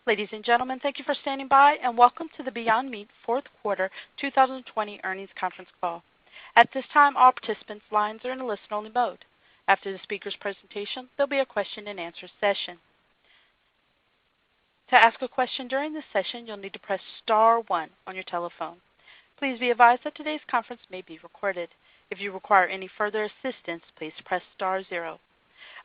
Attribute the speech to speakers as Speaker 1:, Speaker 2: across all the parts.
Speaker 1: Ladies and gentlemen, thank you for standing by, and welcome to the Beyond Meat fourth quarter 2020 earnings conference call. At this time, all participants' lines are in a listen-only mode. After the speaker's presentation, there'll be a question-and-answer session. To ask a question during this session, you'll need to press star 1 on your telephone. Please be advised that today's conference may be recorded. If you require any further assistance, please press star 0.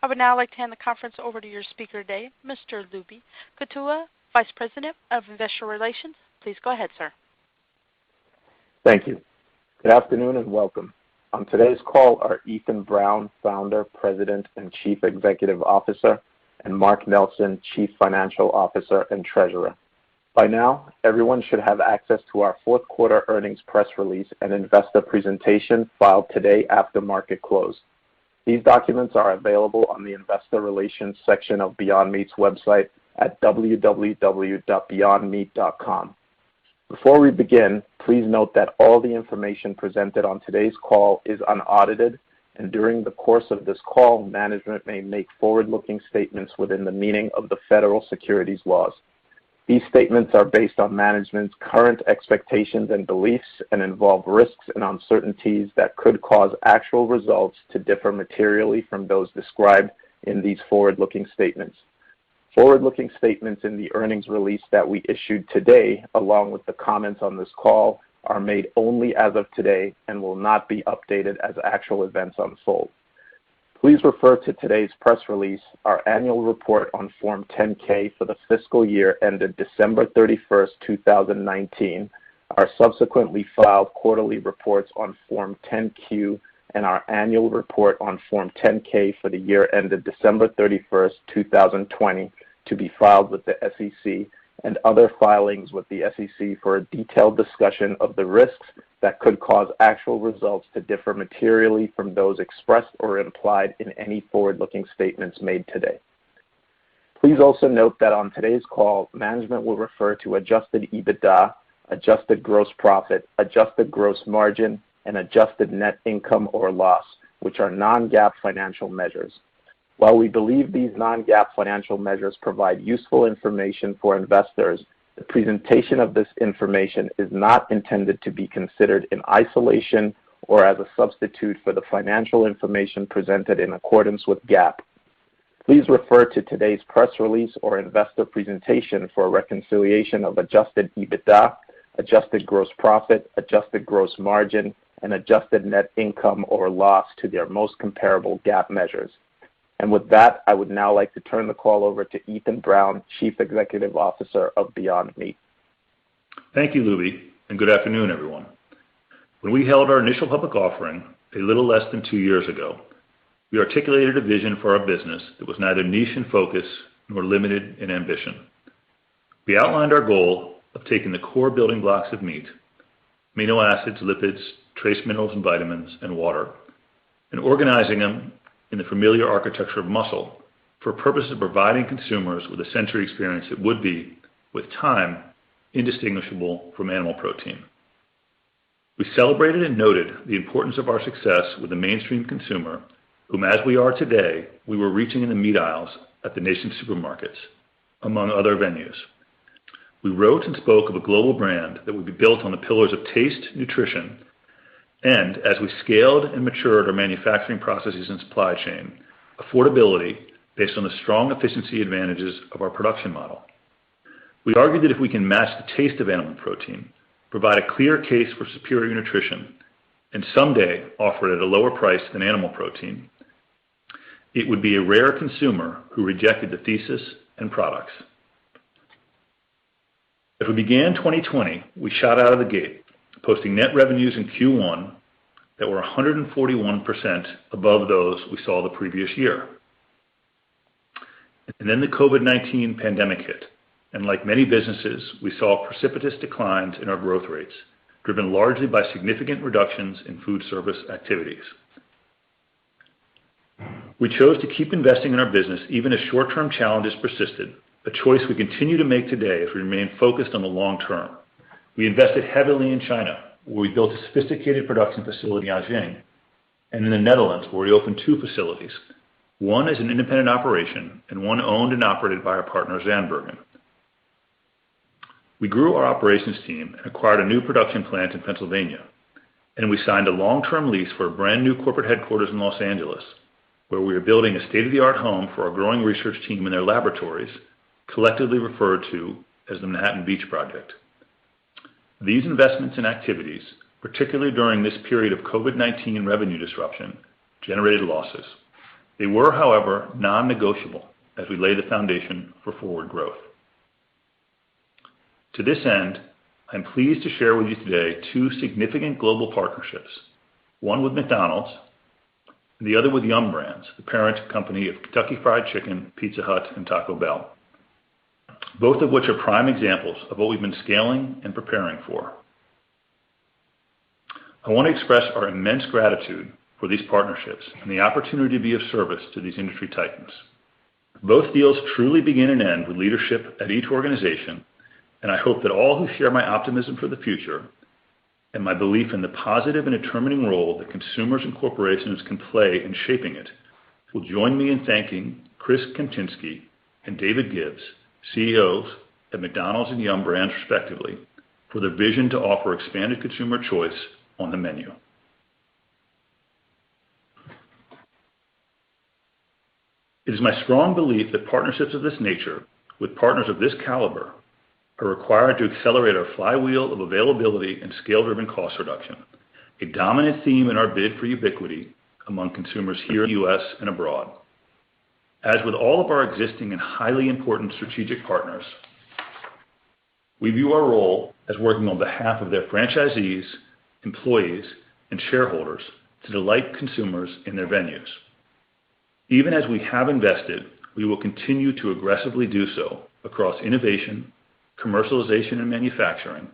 Speaker 1: I would now like to hand the conference over to your speaker today, Mr. Lubi Kutua, Vice President of Investor Relations. Please go ahead, sir.
Speaker 2: Thank you. Good afternoon and welcome. On today's call are Ethan Brown, Founder, President, and Chief Executive Officer, and Mark Nelson, Chief Financial Officer and Treasurer. By now, everyone should have access to our fourth quarter earnings press release and investor presentation filed today after market close. These documents are available on the Investor Relations section of Beyond Meat's website at www.beyondmeat.com. Before we begin, please note that all the information presented on today's call is unaudited, and during the course of this call, management may make forward-looking statements within the meaning of the federal securities laws. These statements are based on management's current expectations and beliefs and involve risks and uncertainties that could cause actual results to differ materially from those described in these forward-looking statements. Forward-looking statements in the earnings release that we issued today, along with the comments on this call, are made only as of today and will not be updated as actual events unfold. Please refer to today's press release, our annual report on Form 10-K for the fiscal year ended December 31st, 2019, our subsequently filed quarterly reports on Form 10-Q, and our annual report on Form 10-K for the year ended December 31st, 2020, to be filed with the SEC, and other filings with the SEC for a detailed discussion of the risks that could cause actual results to differ materially from those expressed or implied in any forward-looking statements made today. Please also note that on today's call, management will refer to adjusted EBITDA, adjusted gross profit, adjusted gross margin, and adjusted net income or loss, which are non-GAAP financial measures. While we believe these non-GAAP financial measures provide useful information for investors, the presentation of this information is not intended to be considered in isolation or as a substitute for the financial information presented in accordance with GAAP. Please refer to today's press release or investor presentation for a reconciliation of adjusted EBITDA, adjusted gross profit, adjusted gross margin, and adjusted net income or loss to their most comparable GAAP measures. And with that, I would now like to turn the call over to Ethan Brown, Chief Executive Officer of Beyond Meat.
Speaker 3: Thank you, Luby, and good afternoon, everyone. When we held our initial public offering a little less than 2 years ago, we articulated a vision for our business that was neither niche in focus nor limited in ambition. We outlined our goal of taking the core building blocks of meat, amino acids, lipids, trace minerals and vitamins, and water, and organizing them in the familiar architecture of muscle for purposes of providing consumers with a sensory experience that would be, with time, indistinguishable from animal protein. We celebrated and noted the importance of our success with the mainstream consumer, whom, as we are today, we were reaching in the meat aisles at the nation's supermarkets, among other venues. We wrote and spoke of a global brand that would be built on the pillars of taste, nutrition, and as we scaled and matured our manufacturing processes and supply chain, affordability based on the strong efficiency advantages of our production model. We argued that if we can match the taste of animal protein, provide a clear case for superior nutrition, and someday offer it at a lower price than animal protein, it would be a rare consumer who rejected the thesis and products. As we began 2020, we shot out of the gate, posting net revenues in Q1 that were 141% above those we saw the previous year. And then the COVID-19 pandemic hit, and like many businesses, we saw precipitous declines in our growth rates, driven largely by significant reductions in food service activities. We chose to keep investing in our business even as short-term challenges persisted, a choice we continue to make today as we remain focused on the long term. We invested heavily in China, where we built a sophisticated production facility in Jiaxing, and in the Netherlands, where we opened 2 facilities, one as an independent operation and one owned and operated by our partner Zandbergen. We grew our operations team and acquired a new production plant in Pennsylvania, and we signed a long-term lease for a brand new corporate headquarters in Los Angeles, where we are building a state-of-the-art home for our growing research team and their laboratories, collectively referred to as the Manhattan Beach Project. These investments and activities, particularly during this period of COVID-19 revenue disruption, generated losses. They were, however, non-negotiable as we lay the foundation for forward growth. To this end, I'm pleased to share with you today two significant global partnerships, one with McDonald's and the other with Yum! Brands, the parent company of Kentucky Fried Chicken, Pizza Hut, and Taco Bell, both of which are prime examples of what we've been scaling and preparing for. I want to express our immense gratitude for these partnerships and the opportunity to be of service to these industry titans. Both deals truly begin and end with leadership at each organization, and I hope that all who share my optimism for the future and my belief in the positive and determining role that consumers and corporations can play in shaping it will join me in thanking Chris Kempczinski and David Gibbs, CEOs at McDonald's and Yum! Brands respectively, for their vision to offer expanded consumer choice on the menu. It is my strong belief that partnerships of this nature with partners of this caliber are required to accelerate our flywheel of availability and scale-driven cost reduction, a dominant theme in our bid for ubiquity among consumers here in the U.S. and abroad. As with all of our existing and highly important strategic partners, we view our role as working on behalf of their franchisees, employees, and shareholders to delight consumers in their venues. Even as we have invested, we will continue to aggressively do so across innovation, commercialization and manufacturing,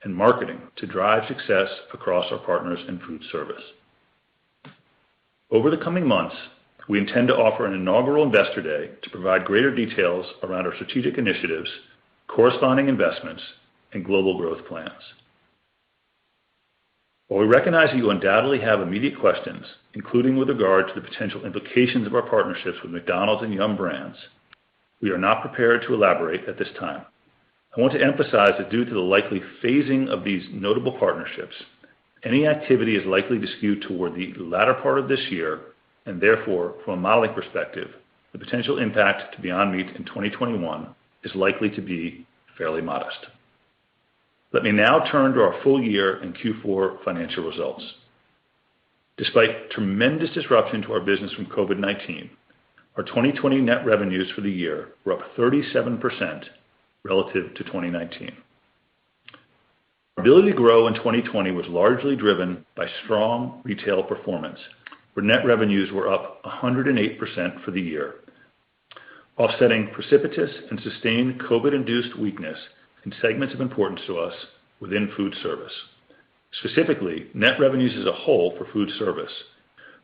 Speaker 3: and marketing to drive success across our partners in food service. Over the coming months, we intend to offer an inaugural Investor Day to provide greater details around our strategic initiatives, corresponding investments, and global growth plans. While we recognize that you undoubtedly have immediate questions, including with regard to the potential implications of our partnerships with McDonald's and Yum! Brands, we are not prepared to elaborate at this time. I want to emphasize that due to the likely phasing of these notable partnerships, any activity is likely to skew toward the latter part of this year, and therefore, from a modeling perspective, the potential impact to Beyond Meat in 2021 is likely to be fairly modest. Let me now turn to our full year and Q4 financial results. Despite tremendous disruption to our business from COVID-19, our 2020 net revenues for the year were up 37% relative to 2019. Our ability to grow in 2020 was largely driven by strong retail performance, where net revenues were up 108% for the year, offsetting precipitous and sustained COVID-induced weakness in segments of importance to us within food service. Specifically, net revenues as a whole for food service,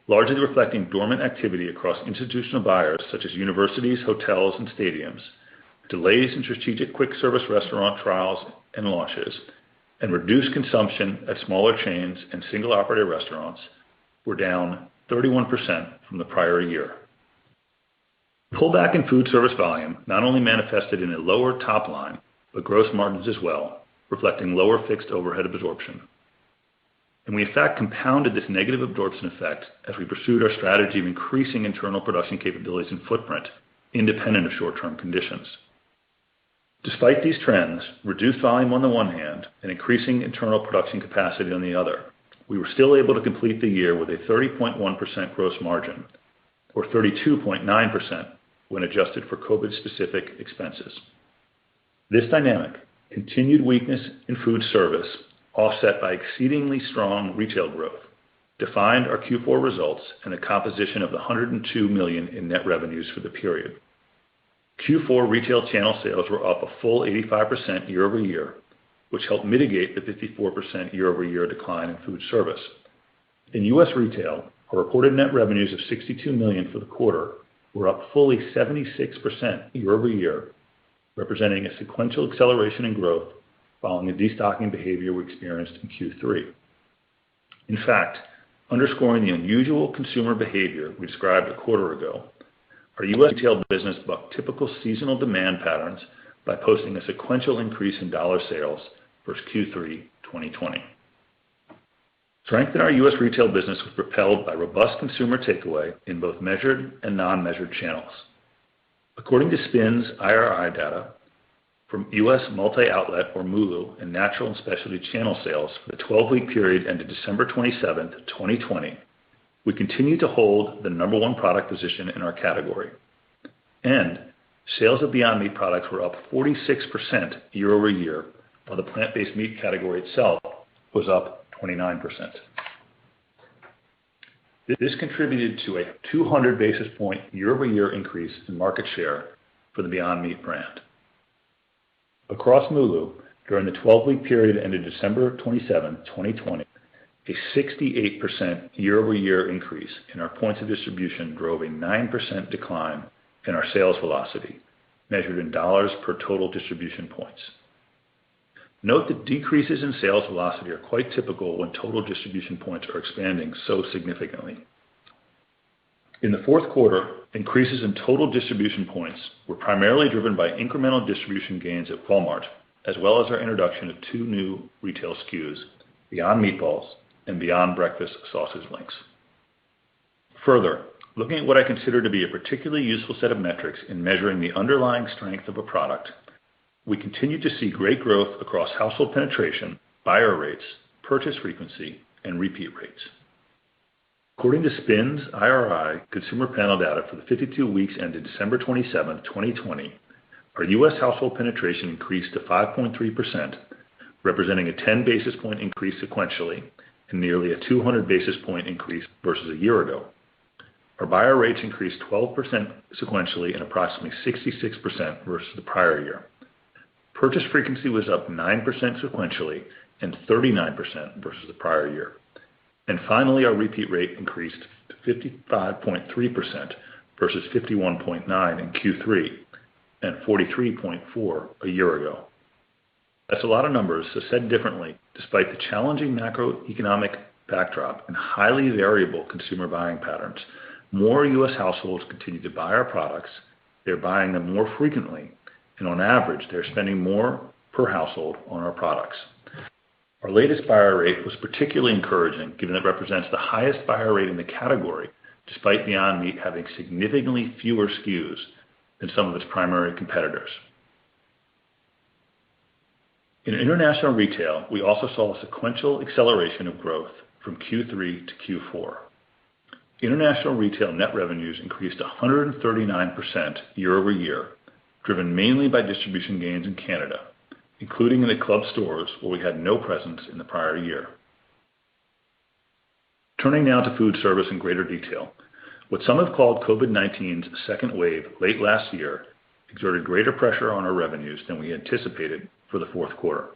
Speaker 3: largely reflecting dormant activity across institutional buyers such as universities, hotels, and stadiums, delays in strategic quick service restaurant trials and launches, and reduced consumption at smaller chains and single operator restaurants were down 31% from the prior year. Pullback in food service volume not only manifested in a lower top line, but gross margins as well, reflecting lower fixed overhead absorption. And we in fact compounded this negative absorption effect as we pursued our strategy of increasing internal production capabilities and footprint, independent of short-term conditions. Despite these trends, reduced volume on the one hand and increasing internal production capacity on the other, we were still able to complete the year with a 30.1% gross margin, or 32.9% when adjusted for COVID-specific expenses. This dynamic, continued weakness in food service, offset by exceedingly strong retail growth, defined our Q4 results and the composition of the $102 million in net revenues for the period. Q4 retail channel sales were up a full 85% year over year, which helped mitigate the 54% year over year decline in food service. In U.S. retail, our reported net revenues of $62 million for the quarter were up fully 76% year over year, representing a sequential acceleration in growth following the destocking behavior we experienced in Q3. In fact, underscoring the unusual consumer behavior we described a quarter ago, our U.S. retail business bucked typical seasonal demand patterns by posting a sequential increase in dollar sales versus Q3 2020. Strength in our U.S. retail business was propelled by robust consumer takeaway in both measured and non-measured channels. According to SPINS IRI data, from U.S. multi-outlet or MULO and natural and specialty channel sales for the 12-week period ended December 27, 2020, we continue to hold the number one product position in our category. And sales of Beyond Meat products were up 46% year over year, while the plant-based meat category itself was up 29%. This contributed to a 200 basis point year-over-year increase in market share for the Beyond Meat brand. Across MULO, during the 12-week period ended December 27, 2020, a 68% year-over-year increase in our points of distribution drove a 9% decline in our sales velocity, measured in dollars per total distribution points. Note that decreases in sales velocity are quite typical when total distribution points are expanding so significantly. In the fourth quarter, increases in total distribution points were primarily driven by incremental distribution gains at Walmart, as well as our introduction of two new retail SKUs, Beyond Meatballs and Beyond Breakfast Sausage Links. Further, looking at what I consider to be a particularly useful set of metrics in measuring the underlying strength of a product, we continue to see great growth across household penetration, buyer rates, purchase frequency, and repeat rates. According to SPINS IRI consumer panel data for the 52 weeks ended December 27, 2020, our U.S. household penetration increased to 5.3%, representing a 10 basis point increase sequentially and nearly a 200 basis point increase versus a year ago. Our buyer rates increased 12% sequentially and approximately 66% versus the prior year. Purchase frequency was up 9% sequentially and 39% versus the prior year. And finally, our repeat rate increased to 55.3% versus 51.9% in Q3 and 43.4% a year ago. That's a lot of numbers, so said differently, despite the challenging macroeconomic backdrop and highly variable consumer buying patterns, more U.S. households continue to buy our products, they're buying them more frequently, and on average, they're spending more per household on our products. Our latest buyer rate was particularly encouraging, given it represents the highest buyer rate in the category, despite Beyond Meat having significantly fewer SKUs than some of its primary competitors. In international retail, we also saw a sequential acceleration of growth from Q3 to Q4. International retail net revenues increased 139% year over year, driven mainly by distribution gains in Canada, including in the club stores where we had no presence in the prior year. Turning now to food service in greater detail, what some have called COVID-19's second wave late last year exerted greater pressure on our revenues than we anticipated for the fourth quarter.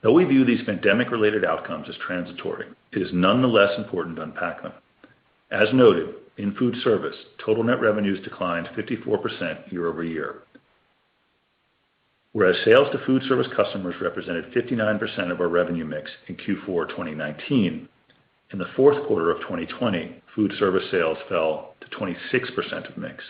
Speaker 3: Though we view these pandemic-related outcomes as transitory, it is nonetheless important to unpack them. As noted, in food service, total net revenues declined 54% year over year. Whereas sales to food service customers represented 59% of our revenue mix in Q4 2019, in the fourth quarter of 2020, food service sales fell to 26% of mix.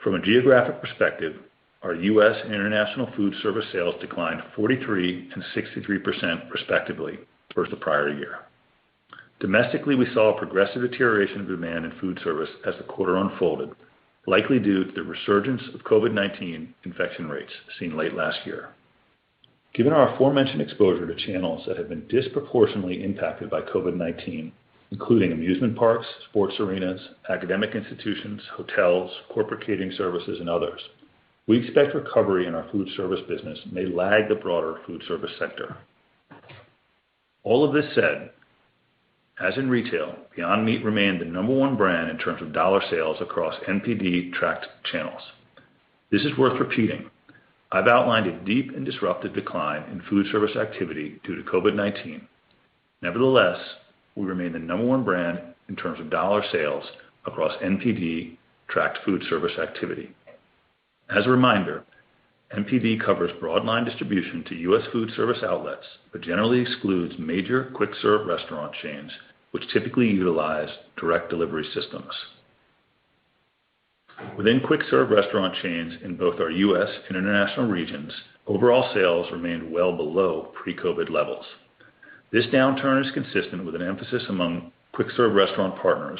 Speaker 3: From a geographic perspective, our U.S. and international food service sales declined 43% and 63% respectively versus the prior year. Domestically, we saw a progressive deterioration of demand in food service as the quarter unfolded, likely due to the resurgence of COVID-19 infection rates seen late last year. Given our aforementioned exposure to channels that have been disproportionately impacted by COVID-19, including amusement parks, sports arenas, academic institutions, hotels, corporate catering services, and others, we expect recovery in our food service business may lag the broader food service sector. All of this said, as in retail, Beyond Meat remained the number one brand in terms of dollar sales across NPD-tracked channels. This is worth repeating. I've outlined a deep and disruptive decline in food service activity due to COVID-19. Nevertheless, we remain the number one brand in terms of dollar sales across NPD-tracked food service activity. As a reminder, NPD covers broadline distribution to U.S. food service outlets, but generally excludes major quick-serve restaurant chains, which typically utilize direct delivery systems. Within quick-serve restaurant chains in both our U.S. and international regions, overall sales remained well below pre-COVID levels. This downturn is consistent with an emphasis among quick-serve restaurant partners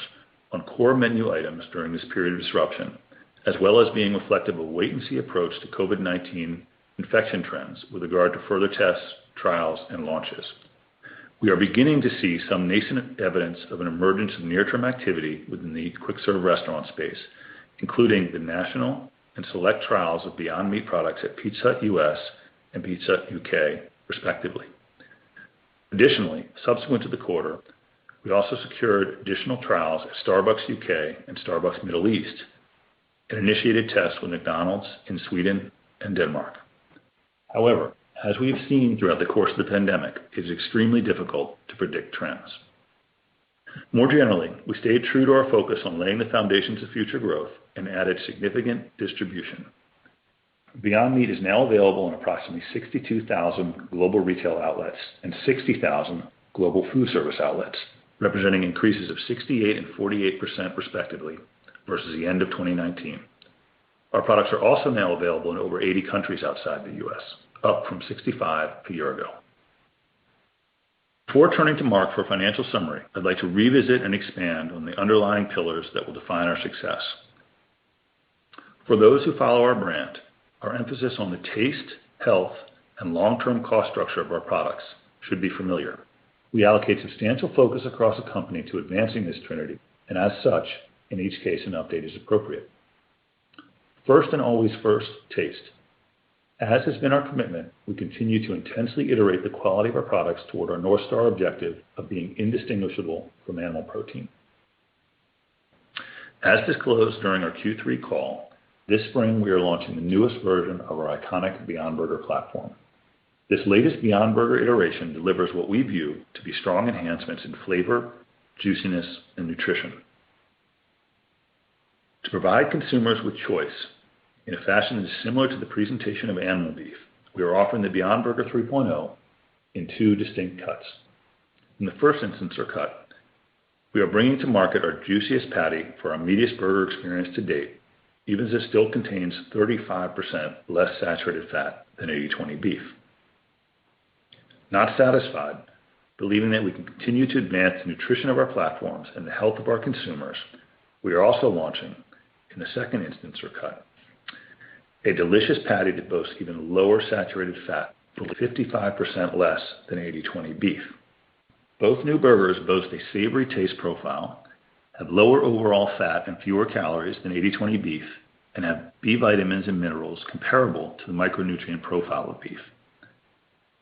Speaker 3: on core menu items during this period of disruption, as well as being reflective of a wait-and-see approach to COVID-19 infection trends with regard to further tests, trials, and launches. We are beginning to see some nascent evidence of an emergence of near-term activity within the quick-serve restaurant space, including the national and select trials of Beyond Meat products at Pizza Hut US and Pizza Hut UK, respectively. Additionally, subsequent to the quarter, we also secured additional trials at Starbucks UK and Starbucks Middle East and initiated tests with McDonald's in Sweden and Denmark. However, as we have seen throughout the course of the pandemic, it is extremely difficult to predict trends. More generally, we stayed true to our focus on laying the foundations of future growth and added significant distribution. Beyond Meat is now available in approximately 62,000 global retail outlets and 60,000 global food service outlets, representing increases of 68% and 48% respectively versus the end of 2019. Our products are also now available in over 80 countries outside the U.S., up from 65 a year ago. Before turning to Mark for a financial summary, I'd like to revisit and expand on the underlying pillars that will define our success. For those who follow our brand, our emphasis on the taste, health, and long-term cost structure of our products should be familiar. We allocate substantial focus across the company to advancing this trinity, and as such, in each case, an update is appropriate. First and always first, taste. As has been our commitment, we continue to intensely iterate the quality of our products toward our North Star objective of being indistinguishable from animal protein. As disclosed during our Q3 call, this spring we are launching the newest version of our iconic Beyond Burger platform. This latest Beyond Burger iteration delivers what we view to be strong enhancements in flavor, juiciness, and nutrition. To provide consumers with choice, in a fashion that is similar to the presentation of animal beef, we are offering the Beyond Burger 3.0 in two distinct cuts. In the first instance or cut, we are bringing to market our juiciest patty for our meatiest burger experience to date, even as it still contains 35% less saturated fat than 80/20 beef. Not satisfied, believing that we can continue to advance the nutrition of our platforms and the health of our consumers, we are also launching, in the second instance or cut, a delicious patty that boasts even lower saturated fat, 55% less than 80/20 beef. Both new burgers boast a savory taste profile, have lower overall fat and fewer calories than 80/20 beef, and have B vitamins and minerals comparable to the micronutrient profile of beef.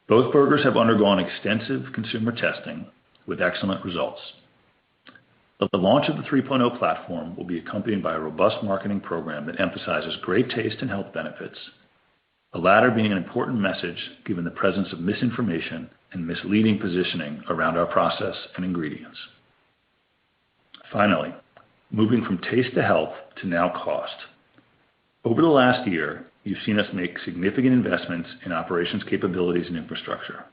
Speaker 3: Both burgers have undergone extensive consumer testing with excellent results. The launch of the 3.0 platform will be accompanied by a robust marketing program that emphasizes great taste and health benefits, the latter being an important message given the presence of misinformation and misleading positioning around our process and ingredients. Finally, moving from taste to health to now cost. Over the last year, you've seen us make significant investments in operations capabilities and infrastructure.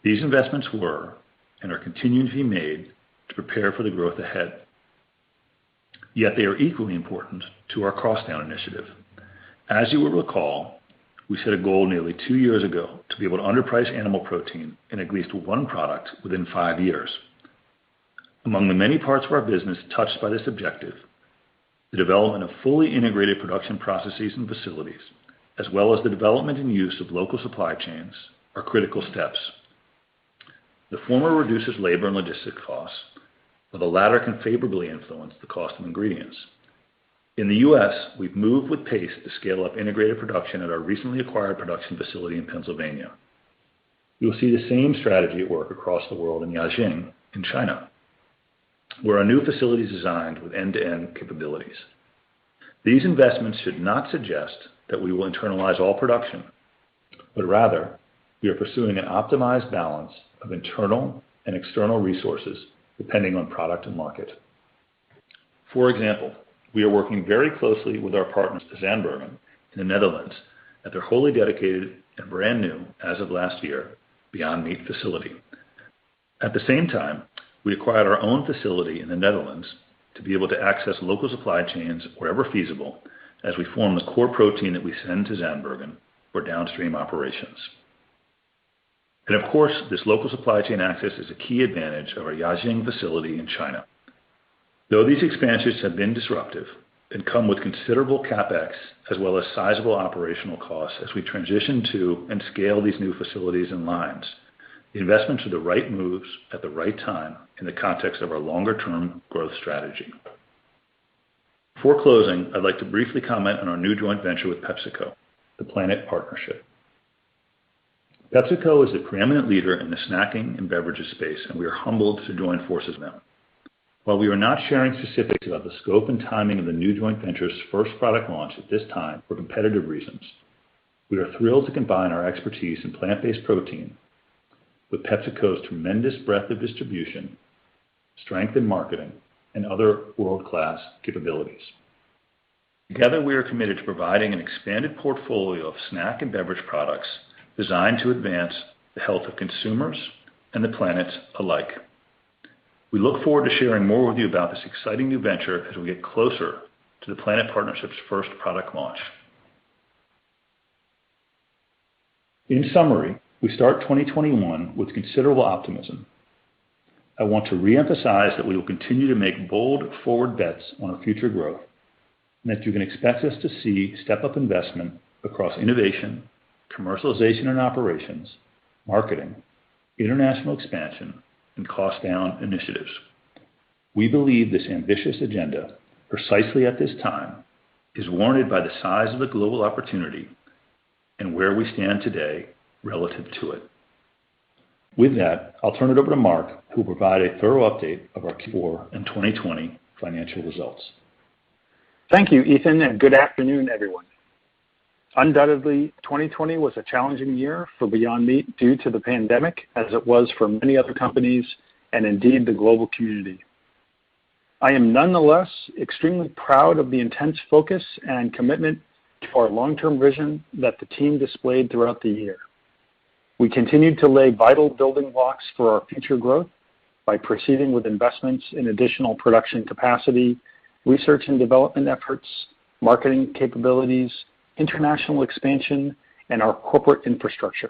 Speaker 3: These investments were and are continuing to be made to prepare for the growth ahead. Yet they are equally important to our cost down initiative. As you will recall, we set a goal nearly 2 years ago to be able to underprice animal protein in at least one product within 5 years. Among the many parts of our business touched by this objective, the development of fully integrated production processes and facilities, as well as the development and use of local supply chains, are critical steps. The former reduces labor and logistics costs, while the latter can favorably influence the cost of ingredients. In the U.S., we've moved with pace to scale up integrated production at our recently acquired production facility in Pennsylvania. You will see the same strategy at work across the world in Jiaxing, in China, where our new facility is designed with end-to-end capabilities. These investments should not suggest that we will internalize all production, but rather we are pursuing an optimized balance of internal and external resources depending on product and market. For example, we are working very closely with our partners at Zandbergen in the Netherlands at their wholly dedicated and brand new, as of last year, Beyond Meat facility. At the same time, we acquired our own facility in the Netherlands to be able to access local supply chains wherever feasible as we form the core protein that we send to Zandbergen for downstream operations. And of course, this local supply chain access is a key advantage of our Jiaxing facility in China. Though these expansions have been disruptive and come with considerable CapEx as well as sizable operational costs as we transition to and scale these new facilities and lines, the investments are the right moves at the right time in the context of our longer-term growth strategy. Before closing, I'd like to briefly comment on our new joint venture with PepsiCo, the Planet Partnership. PepsiCo is the preeminent leader in the snacking and beverages space, and we are humbled to join forces with them. While we are not sharing specifics about the scope and timing of the new joint venture's first product launch at this time for competitive reasons, we are thrilled to combine our expertise in plant-based protein with PepsiCo's tremendous breadth of distribution, strength in marketing, and other world-class capabilities. Together, we are committed to providing an expanded portfolio of snack and beverage products designed to advance the health of consumers and the planet alike. We look forward to sharing more with you about this exciting new venture as we get closer to the Planet Partnership's first product launch. In summary, we start 2021 with considerable optimism. I want to reemphasize that we will continue to make bold forward bets on our future growth, and that you can expect us to see step-up investment across innovation, commercialization and operations, marketing, international expansion, and cost-down initiatives. We believe this ambitious agenda, precisely at this time, is warranted by the size of the global opportunity and where we stand today relative to it. With that, I'll turn it over to Mark, who will provide a thorough update of our Q4 and 2020 financial results.
Speaker 2: Thank you, Ethan, and good afternoon, everyone. Undoubtedly, 2020 was a challenging year for Beyond Meat due to the pandemic, as it was for many other companies and indeed the global community. I am nonetheless extremely proud of the intense focus and commitment to our long-term vision that the team displayed throughout the year. We continued to lay vital building blocks for our future growth by proceeding with investments in additional production capacity, research and development efforts, marketing capabilities, international expansion, and our corporate infrastructure.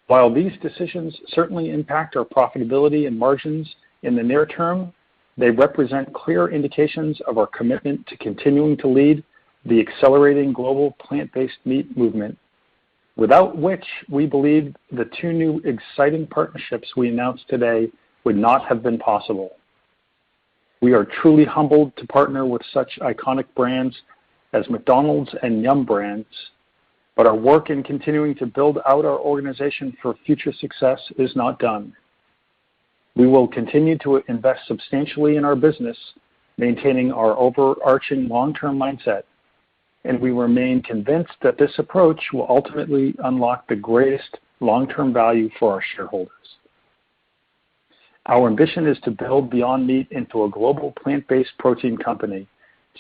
Speaker 2: While these decisions certainly impact our profitability and margins in the near term, they represent clear indications of our commitment to continuing to lead the accelerating global plant-based meat movement, without which we believe the two new exciting partnerships we announced today would not have been possible. We are truly humbled to partner with such iconic brands as McDonald's and Yum Brands, but our work in continuing to build out our organization for future success is not done. We will continue to invest substantially in our business, maintaining our overarching long-term mindset, and we remain convinced that this approach will ultimately unlock the greatest long-term value for our shareholders. Our ambition is to build Beyond Meat into a global plant-based protein company,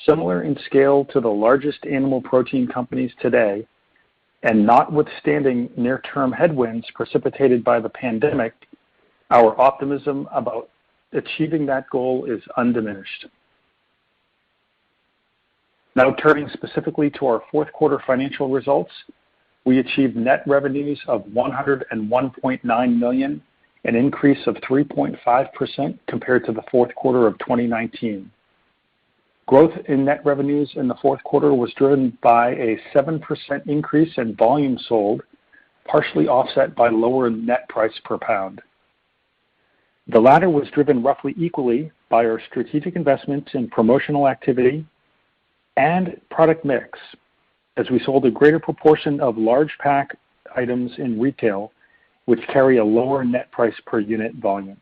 Speaker 2: similar in scale to the largest animal protein companies today, and notwithstanding near-term headwinds precipitated by the pandemic, our optimism about achieving that goal is undiminished. Now turning specifically to our fourth quarter financial results, we achieved net revenues of $101.9 million, an increase of 3.5% compared to the fourth quarter of 2019. Growth in net revenues in the fourth quarter was driven by a 7% increase in volume sold, partially offset by lower net price per pound. The latter was driven roughly equally by our strategic investments in promotional activity and product mix, as we sold a greater proportion of large pack items in retail, which carry a lower net price per unit volume.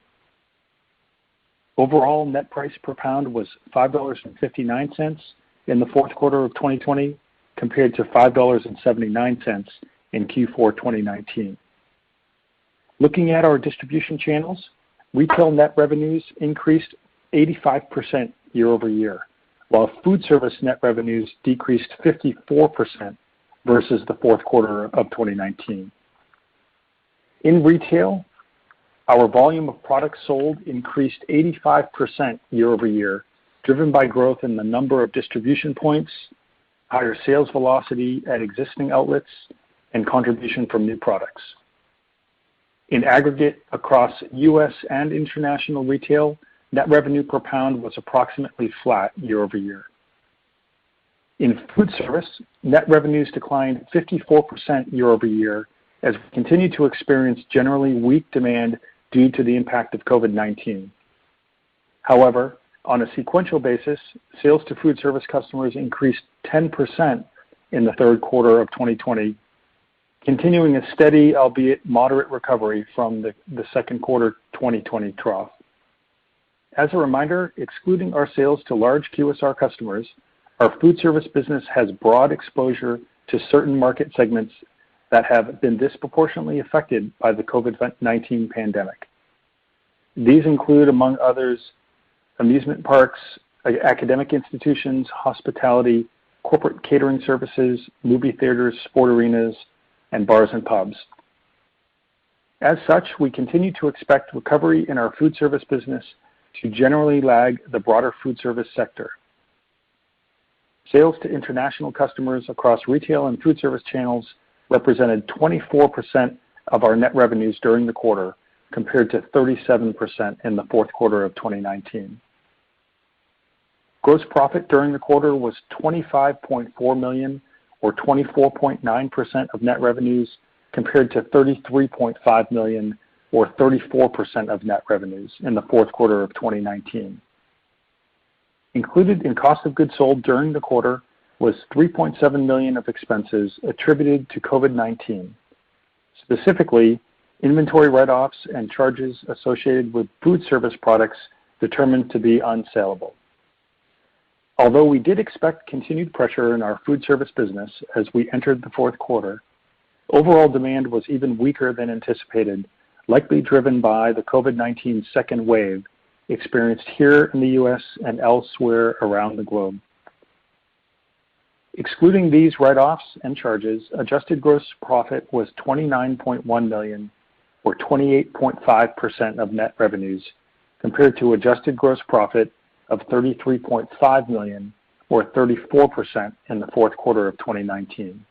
Speaker 2: Overall, net price per pound was $5.59 in the fourth quarter of 2020, compared to $5.79 in Q4 2019. Looking at our distribution channels, retail net revenues increased 85% year over year, while food service net revenues decreased 54% versus the fourth quarter of 2019. In retail,
Speaker 4: Our volume of products sold increased 85% year over year, driven by growth in the number of distribution points, higher sales velocity at existing outlets, and contribution from new products. In aggregate, across U.S. and international retail, net revenue per pound was approximately flat year over year. In food service, net revenues declined 54% year over year as we continue to experience generally weak demand due to the impact of COVID-19. However, on a sequential basis, sales to food service customers increased 10% in the third quarter of 2020, continuing a steady, albeit moderate recovery from the second quarter 2020 trough. As a reminder, excluding our sales to large QSR customers, our food service business has broad exposure to certain market segments that have been disproportionately affected by the COVID-19 pandemic. These include, among others, amusement parks, academic institutions, hospitality, corporate catering services, movie theaters, sport arenas, and bars and pubs. As such, we continue to expect recovery in our food service business to generally lag the broader food service sector. Sales to international customers across retail and food service channels represented 24% of our net revenues during the quarter, compared to 37% in the fourth quarter of 2019. Gross profit during the quarter was $25.4 million, or 24.9% of net revenues, compared to $33.5 million, or 34% of net revenues in the fourth quarter of 2019. Included in cost of goods sold during the quarter was $3.7 million of expenses attributed to COVID-19, specifically inventory write-offs and charges associated with food service products determined to be unsaleable. Although we did expect continued pressure in our food service business as we entered the fourth quarter, overall demand was even weaker than anticipated, likely driven by the COVID-19 second wave experienced here in the U.S. and elsewhere around the globe. Excluding these write-offs and charges, adjusted gross profit was $29.1 million, or 28.5% of net revenues, compared to adjusted gross profit of $33.5 million, or 34% in the fourth quarter of 2019.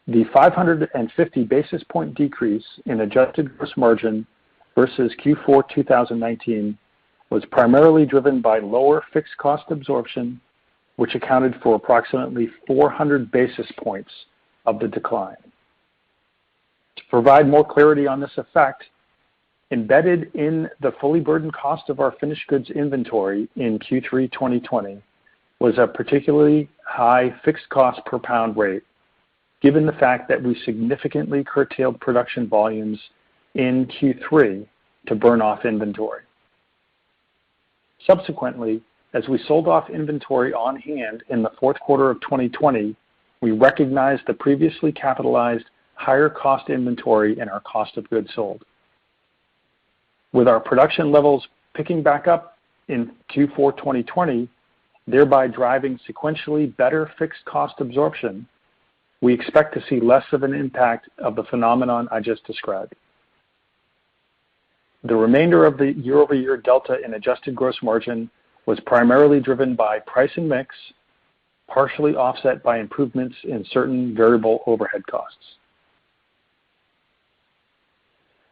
Speaker 4: The 550 basis point decrease in adjusted gross margin versus Q4 2019 was primarily driven by lower fixed cost absorption, which accounted for approximately 400 basis points of the decline. To provide more clarity on this effect, embedded in the fully burdened cost of our finished goods inventory in Q3 2020 was a particularly high fixed cost per pound rate, given the fact that we significantly curtailed production volumes in Q3 to burn off inventory. Subsequently, as we sold off inventory on hand in the fourth quarter of 2020, we recognized the previously capitalized higher cost inventory in our cost of goods sold. With our production levels picking back up in Q4 2020, thereby driving sequentially better fixed cost absorption, we expect to see less of an impact of the phenomenon I just described. The remainder of the year-over-year delta in adjusted gross margin was primarily driven by pricing mix, partially offset by improvements in certain variable overhead costs.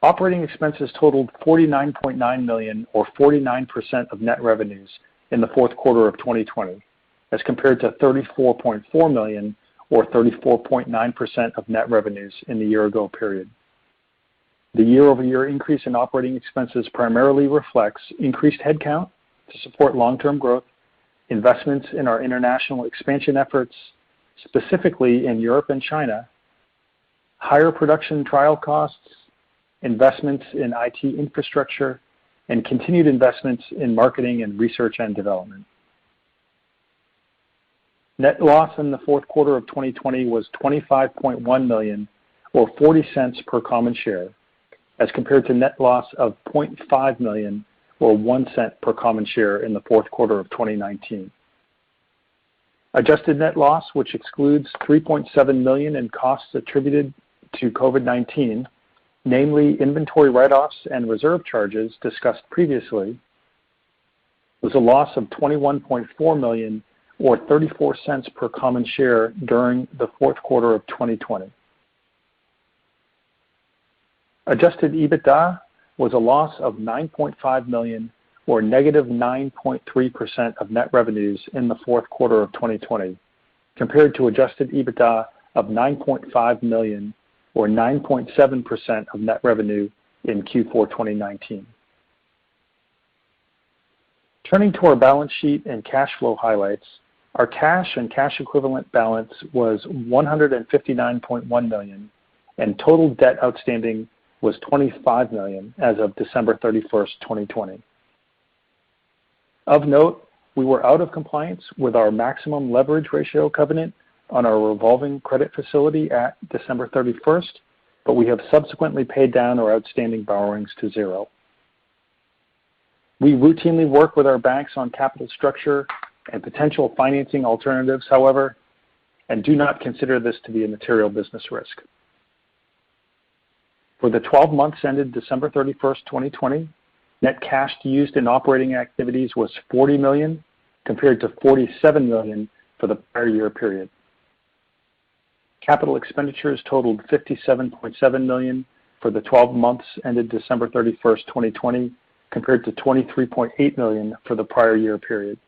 Speaker 4: Operating expenses totaled $49.9 million, or 49% of net revenues in the fourth quarter of 2020, as compared to $34.4 million, or 34.9% of net revenues in the year-ago period. The year-over-year increase in operating expenses primarily reflects increased headcount to support long-term growth, investments in our international expansion efforts, specifically in Europe and China, higher production trial costs, investments in IT infrastructure, and continued investments in marketing and research and development. Net loss in the fourth quarter of 2020 was $25.1 million, or 40 cents per common share, as compared to net loss of $0.5 million, or 1 cent per common share in the fourth quarter of 2019. Adjusted net loss, which excludes $3.7 million in costs attributed to COVID-19, namely inventory write-offs and reserve charges discussed previously, was a loss of $21.4 million or 34 cents per common share during the fourth quarter of 2020. Adjusted EBITDA was a loss of $9.5 million or negative 9.3% of net revenues in the fourth quarter of 2020, compared to adjusted EBITDA of $9.5 million or 9.7% of net revenue in Q4 2019. Turning to our balance sheet and cash flow highlights, our cash and cash equivalent balance was $159.1 million, and total debt outstanding was $25 million as of December 31st, 2020. Of note, we were out of compliance with our maximum leverage ratio covenant on our revolving credit facility at December 31st, but we have subsequently paid down our outstanding borrowings to zero. We routinely work with our banks on capital structure and potential financing alternatives, however, and do not consider this to be a material business risk. For the 12 months ended December 31st, 2020, net cash used in operating activities was $40 million compared to $47 million for the prior year period. Capital expenditures totaled $57.7 million for the 12 months ended December 31st, 2020, compared to $23.8 million for the prior year period.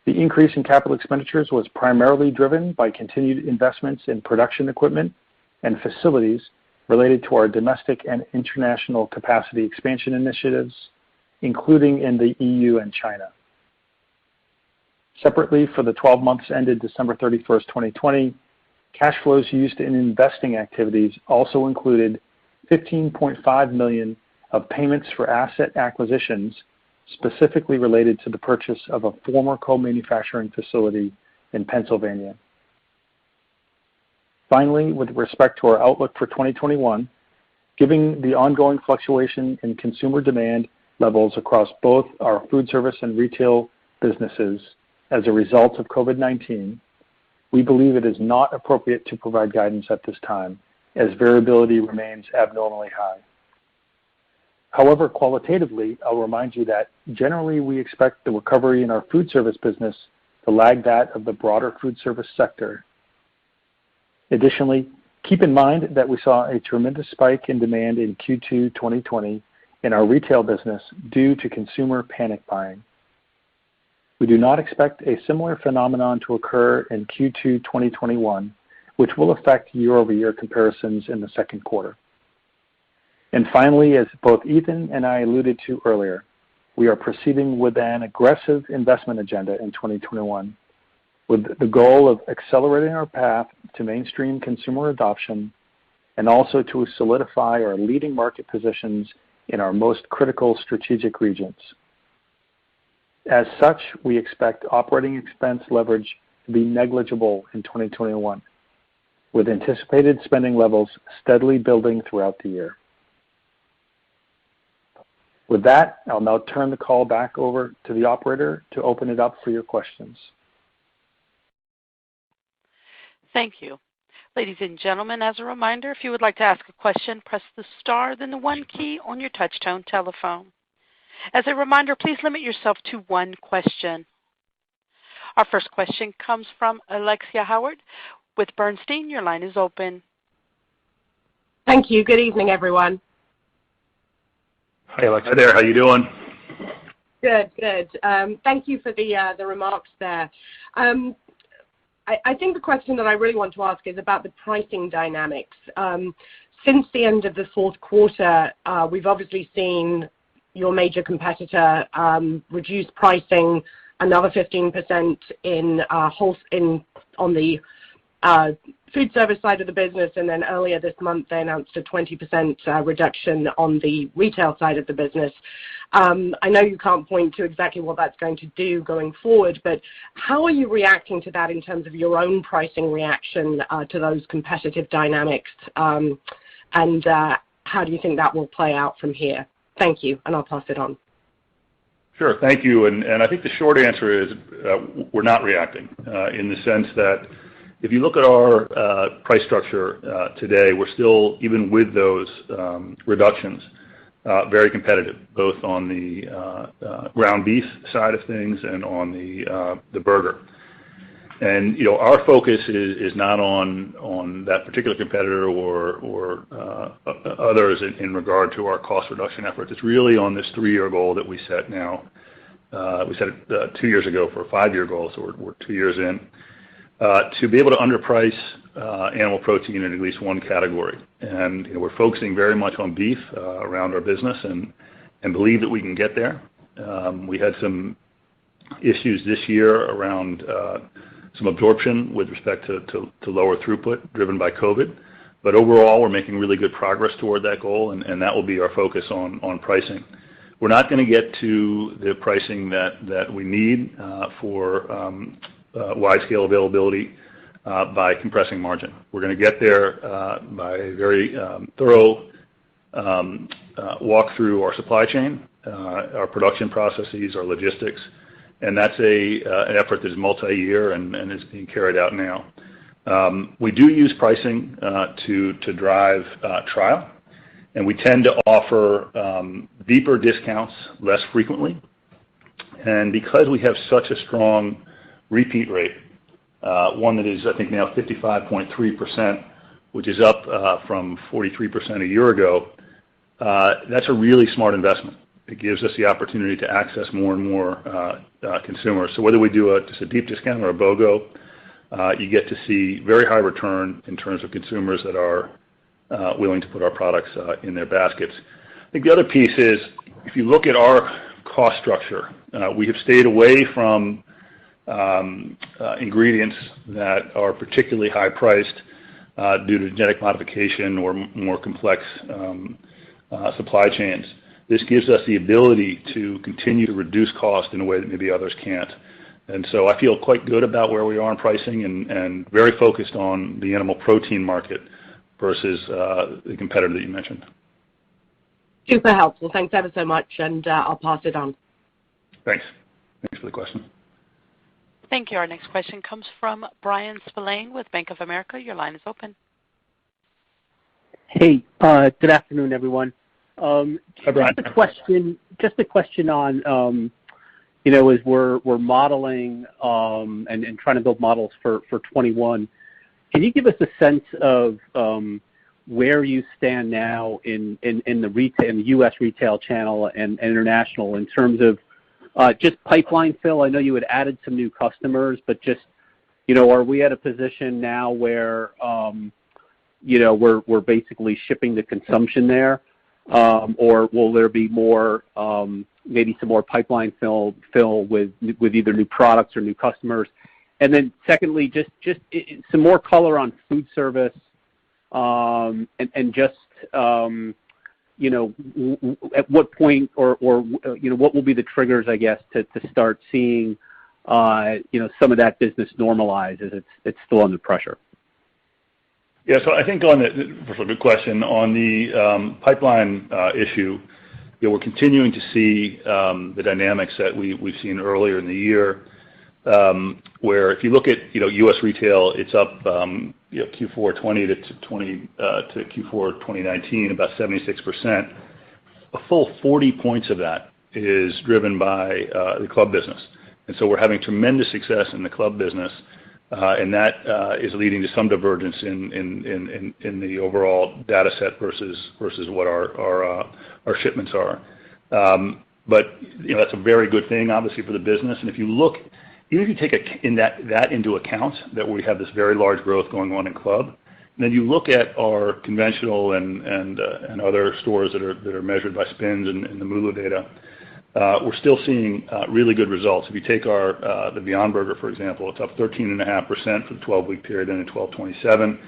Speaker 4: The increase in capital expenditures was primarily driven by continued investments in production equipment and facilities related to our domestic and international capacity expansion initiatives, including in the EU and China. Separately, for the 12 months ended December 31st, 2020, cash flows used in investing activities also included $15.5 million of payments for asset acquisitions specifically related to the purchase of a former co-manufacturing facility in Pennsylvania. Finally, with respect to our outlook for 2021, given the ongoing fluctuation in consumer demand levels across both our food service and retail businesses as a result of COVID-19, we believe it is not appropriate to provide guidance at this time, as variability remains abnormally high. However, qualitatively, I'll remind you that generally we expect the recovery in our food service business to lag that of the broader food service sector. Additionally, keep in mind that we saw a tremendous spike in demand in Q2 2020 in our retail business due to consumer panic buying. We do not expect a similar phenomenon to occur in Q2 2021, which will affect year-over-year comparisons in the second quarter. And finally, as both Ethan and I alluded to earlier, we are proceeding with an aggressive investment agenda in 2021 with the goal of accelerating our path to mainstream consumer adoption and also to solidify our leading market positions in our most critical strategic regions. As such, we expect operating expense leverage to be negligible in 2021, with anticipated spending levels steadily building throughout the year. With that, I'll now turn the call back over to the operator to open it up for your questions.
Speaker 1: Thank you. Ladies and gentlemen, as a reminder, if you would like to ask a question, press the star, then the 1 key on your touch-tone telephone. As a reminder, please limit yourself to 1 question. Our first question comes from Alexia Howard with Bernstein. Your line is open.
Speaker 5: Thank you. Good evening, everyone.
Speaker 3: Hi, Alexia. Hi there. How you doing?
Speaker 5: Good, good. Thank you for the remarks there. I think the question that I really want to ask is about the pricing dynamics. Since the end of the fourth quarter, we've obviously seen your major competitor reduce pricing another 15% on the food service side of the business, and then earlier this month they announced a 20% reduction on the retail side of the business. I know you can't point to exactly what that's going to do going forward, but how are you reacting to that in terms of your own pricing reaction to those competitive dynamics, and how do you think that will play out from here? Thank you, and I'll pass it on.
Speaker 3: Sure, thank you. And I think the short answer is we're not reacting in the sense that if you look at our price structure today, we're still, even with those reductions, very competitive, both on the ground beef side of things and on the burger. And our focus is not on that particular competitor or others in regard to our cost reduction efforts. It's really on this 3-year goal that we set now. We set it 2 years ago for a 5-year goal, so we're 2 years in, to be able to underprice animal protein in at least one category. And we're focusing very much on beef around our business and believe that we can get there. We had some issues this year around some absorption with respect to lower throughput driven by COVID. But overall, we're making really good progress toward that goal, and that will be our focus on pricing. We're not going to get to the pricing that we need for wide-scale availability by compressing margin. We're going to get there by a very thorough walk through our supply chain, our production processes, our logistics, and that's an effort that is multi-year and is being carried out now. We do use pricing to drive trial, and we tend to offer deeper discounts less frequently. And because we have such a strong repeat rate, one that is, I think, now 55.3%, which is up from 43% a year ago, that's a really smart investment. It gives us the opportunity to access more and more consumers. So whether we do just a deep discount or a BOGO, you get to see very high return in terms of consumers that are willing to put our products in their baskets. I think the other piece is, if you look at our cost structure, we have stayed away from ingredients that are particularly high priced due to genetic modification or more complex supply chains. This gives us the ability to continue to reduce cost in a way that maybe others can't. And so I feel quite good about where we are in pricing and very focused on the animal protein market versus the competitor that you mentioned.
Speaker 5: Super helpful. Thanks ever so much, and I'll pass it on.
Speaker 3: Thanks. Thanks for the question.
Speaker 1: Thank you. Our next question comes from Brian Spillane with Bank of America. Your line is open.
Speaker 6: Hey, good afternoon, everyone.
Speaker 3: Hi, Brian.
Speaker 6: Just a question on, as we're modeling and trying to build models for 21. Can you give us a sense of where you stand now in the U.S. retail channel and international in terms of just pipeline fill? I know you had added some new customers, but just, are we at a position now where, we're basically shipping the consumption there? Or will there be more, maybe some more pipeline fill with either new products or new customers? And then secondly, just some more color on food service, and just, at what point or what will be the triggers, I guess, to start seeing, some of that business normalize as it's still under pressure?
Speaker 3: Yeah, so I think for a good question, on the pipeline issue, we're continuing to see the dynamics that we've seen earlier in the year, where if you look at U.S. retail, it's up Q4 20 to Q4 2019 about 76%. A full 40 points of that is driven by the club business, and so we're having tremendous success in the club business. And that is leading to some divergence in the overall data set versus what our shipments are. But that's a very good thing, obviously, for the business. And if you look, even if you take that into account, that we have this very large growth going on in club, and then you look at our conventional and other stores that are measured by spins and the MULO data, we're still seeing really good results. If you take the Beyond Burger, for example, it's up 13.5% for the 12-week period and in 12/27.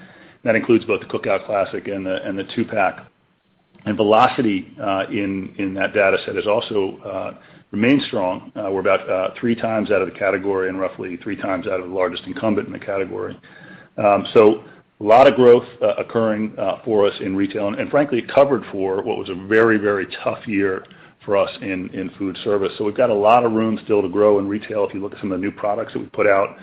Speaker 3: That includes both the Cookout Classic and the 2-pack. And velocity in that data set has also remained strong. We're about 3 times out of the category and roughly 3 times out of the largest incumbent in the category. So a lot of growth occurring for us in retail, and frankly, covered for what was a very, very tough year for us in food service. So we've got a lot of room still to grow in retail. If you look at some of the new products that we put out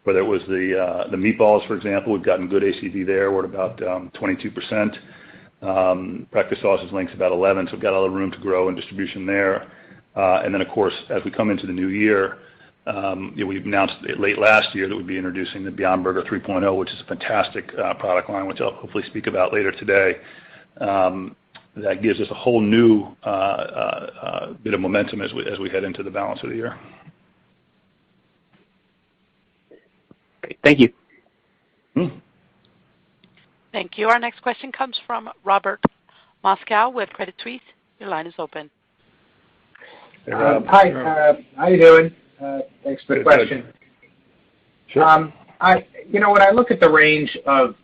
Speaker 3: whether it was the meatballs, for example. We've gotten good ACV there. We're at about 22%. Breakfast sausage links about 11, so we've got a lot of room to grow in distribution there. And then, of course, as we come into the new year, we announced late last year that we'd be introducing the Beyond Burger 3.0, which is a fantastic product line, which I'll hopefully speak about later today. That gives us a whole new bit of momentum as we head into the balance of the year.
Speaker 6: Great. Thank you.
Speaker 1: Thank you. Our next question comes from Robert Moskow with Credit Suisse. Your line is open.
Speaker 3: Hey, Rob.
Speaker 7: Hi. How you doing? Thanks for the question.
Speaker 3: Sure.
Speaker 7: When I look at the range of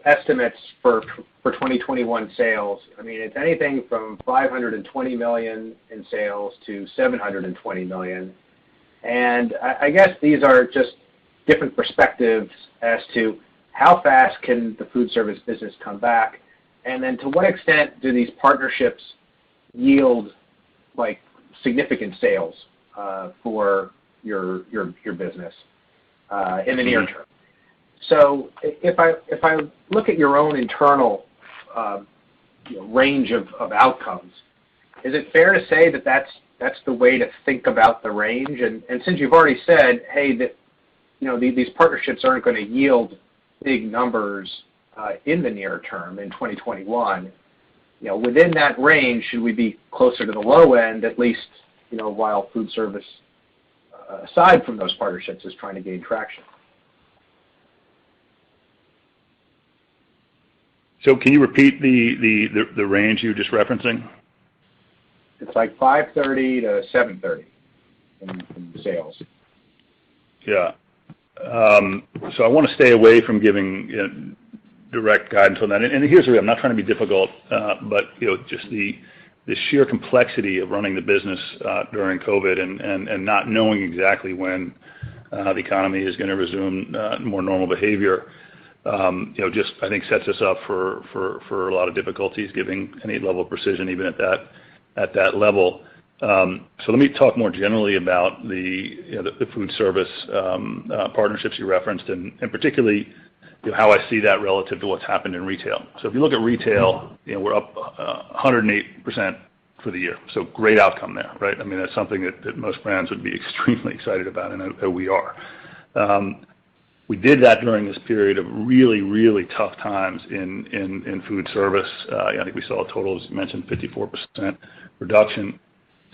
Speaker 7: estimates for 2021 sales, I mean, it's anything from $520 million in sales to $720 million. And I guess these are just different perspectives as to how fast can the food service business come back, and then to what extent do these partnerships yield like significant sales for your business in the near term. So if I look at your own internal range of outcomes, is it fair to say that that's the way to think about the range? And since you've already said, hey, that these partnerships aren't going to yield big numbers in the near term in 2021, within that range, should we be closer to the low end, at least, while food service, aside from those partnerships, is trying to gain traction?
Speaker 3: So can you repeat the range you were just referencing?
Speaker 7: It's like 530 to 730 in sales.
Speaker 3: Yeah. So I want to stay away from giving direct guidance on that. And here's the reason. I'm not trying to be difficult, but just the sheer complexity of running the business during COVID and not knowing exactly when the economy is going to resume more normal behavior, just I think sets us up for a lot of difficulties giving any level of precision even at that level. So let me talk more generally about the food service partnerships you referenced, and particularly how I see that relative to what's happened in retail. So if you look at retail, we're up 108% for the year. So great outcome there, right? I mean, that's something that most brands would be extremely excited about, and we are. We did that during this period of really, really tough times in food service. I think we saw a total, as you mentioned, 54% reduction.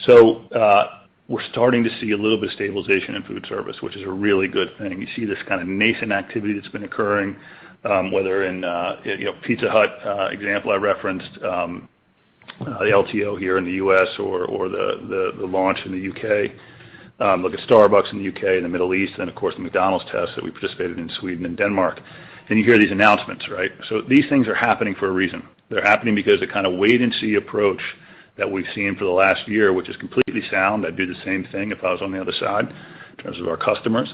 Speaker 3: So we're starting to see a little bit of stabilization in food service, which is a really good thing. You see this kind of nascent activity that's been occurring, whether in Pizza Hut example I referenced, the LTO here in the U.S. or the launch in the U.K. Look at Starbucks in the UK and the Middle East, and of course the McDonald's test that we participated in Sweden and Denmark. And you hear these announcements, right? So these things are happening for a reason. They're happening because the kind of wait-and-see approach that we've seen for the last year, which is completely sound. I'd do the same thing if I was on the other side in terms of our customers.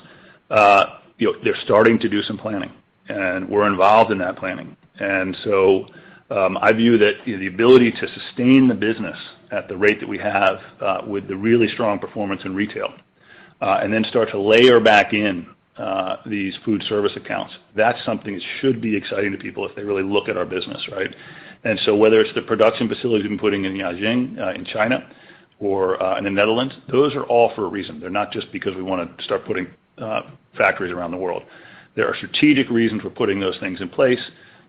Speaker 3: They're starting to do some planning, and we're involved in that planning. And so I view that the ability to sustain the business at the rate that we have with the really strong performance in retail, and then start to layer back in these food service accounts, that's something that should be exciting to people if they really look at our business, right? And so whether it's the production facilities we've been putting in Jiaxing in China or in the Netherlands, those are all for a reason. They're not just because we want to start putting factories around the world. There are strategic reasons for putting those things in place,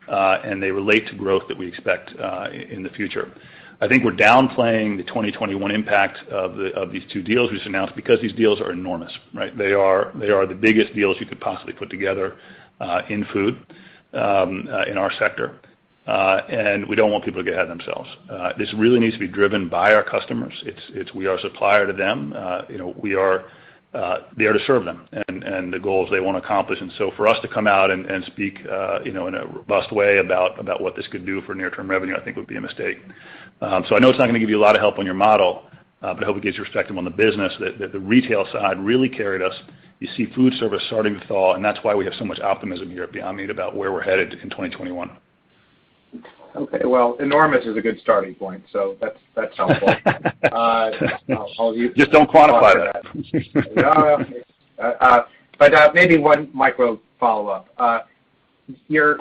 Speaker 3: and they relate to growth that we expect in the future. I think we're downplaying the 2021 impact of these two deals we just announced because these deals are enormous, right? They are the biggest deals you could possibly put together in food in our sector, and we don't want people to get ahead of themselves. This really needs to be driven by our customers. We are a supplier to them. We are there to serve them and the goals they want to accomplish. And so for us to come out and speak, in a robust way about what this could do for near-term revenue, I think would be a mistake. So I know it's not going to give you a lot of help on your model, but I hope it gives you perspective on the business that the retail side really carried us. You see food service starting to thaw, and that's why we have so much optimism here at Beyond Meat about where we're headed in 2021.
Speaker 7: Okay, well, enormous is a good starting point, so that's helpful.
Speaker 3: Just don't quantify that.
Speaker 7: But maybe one micro follow-up. Your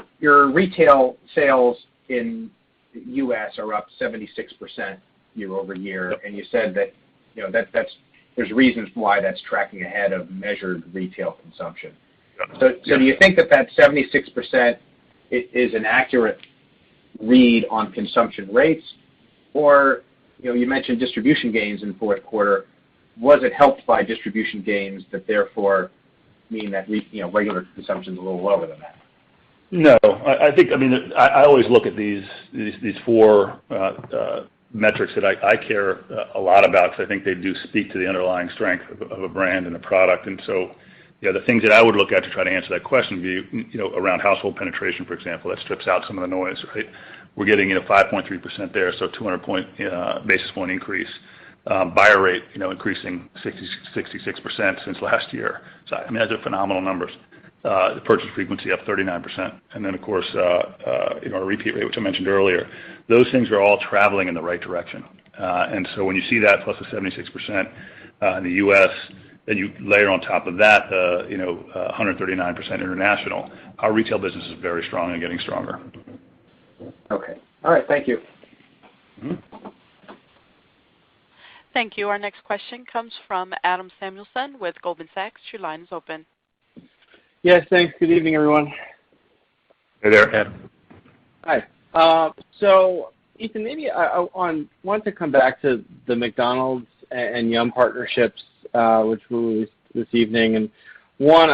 Speaker 7: retail sales in the U.S. are up 76% year over year, and you said that there's reasons why that's tracking ahead of measured retail consumption. So do you think that 76% is an accurate read on consumption rates, or you mentioned distribution gains in fourth quarter? Was it helped by distribution gains that therefore mean that regular consumption is a little lower than that?
Speaker 3: No, I always look at these four metrics that I care a lot about, because I think they do speak to the underlying strength of a brand and a product. And so, the things that I would look at to try to answer that question would be, around household penetration, for example, that strips out some of the noise, right? We're getting 5.3% there, so 200 basis point increase. Buyer rate, increasing 66% since last year. So those are phenomenal numbers. The purchase frequency up 39%, and then of course, our repeat rate, which I mentioned earlier. Those things are all traveling in the right direction. And so when you see that plus the 76% in the U.S., then you layer on top of that, 139% international. Our retail business is very strong and getting stronger.
Speaker 7: Okay. All right. Thank you.
Speaker 3: Mm-hmm.
Speaker 1: Thank you. Our next question comes from Adam Samuelson with Goldman Sachs. Your line is open.
Speaker 8: Yes, thanks. Good evening, everyone.
Speaker 3: Hey there, Adam.
Speaker 8: Hi. So, Ethan, maybe I want to come back to the McDonald's and Yum partnerships, which we released this evening, and one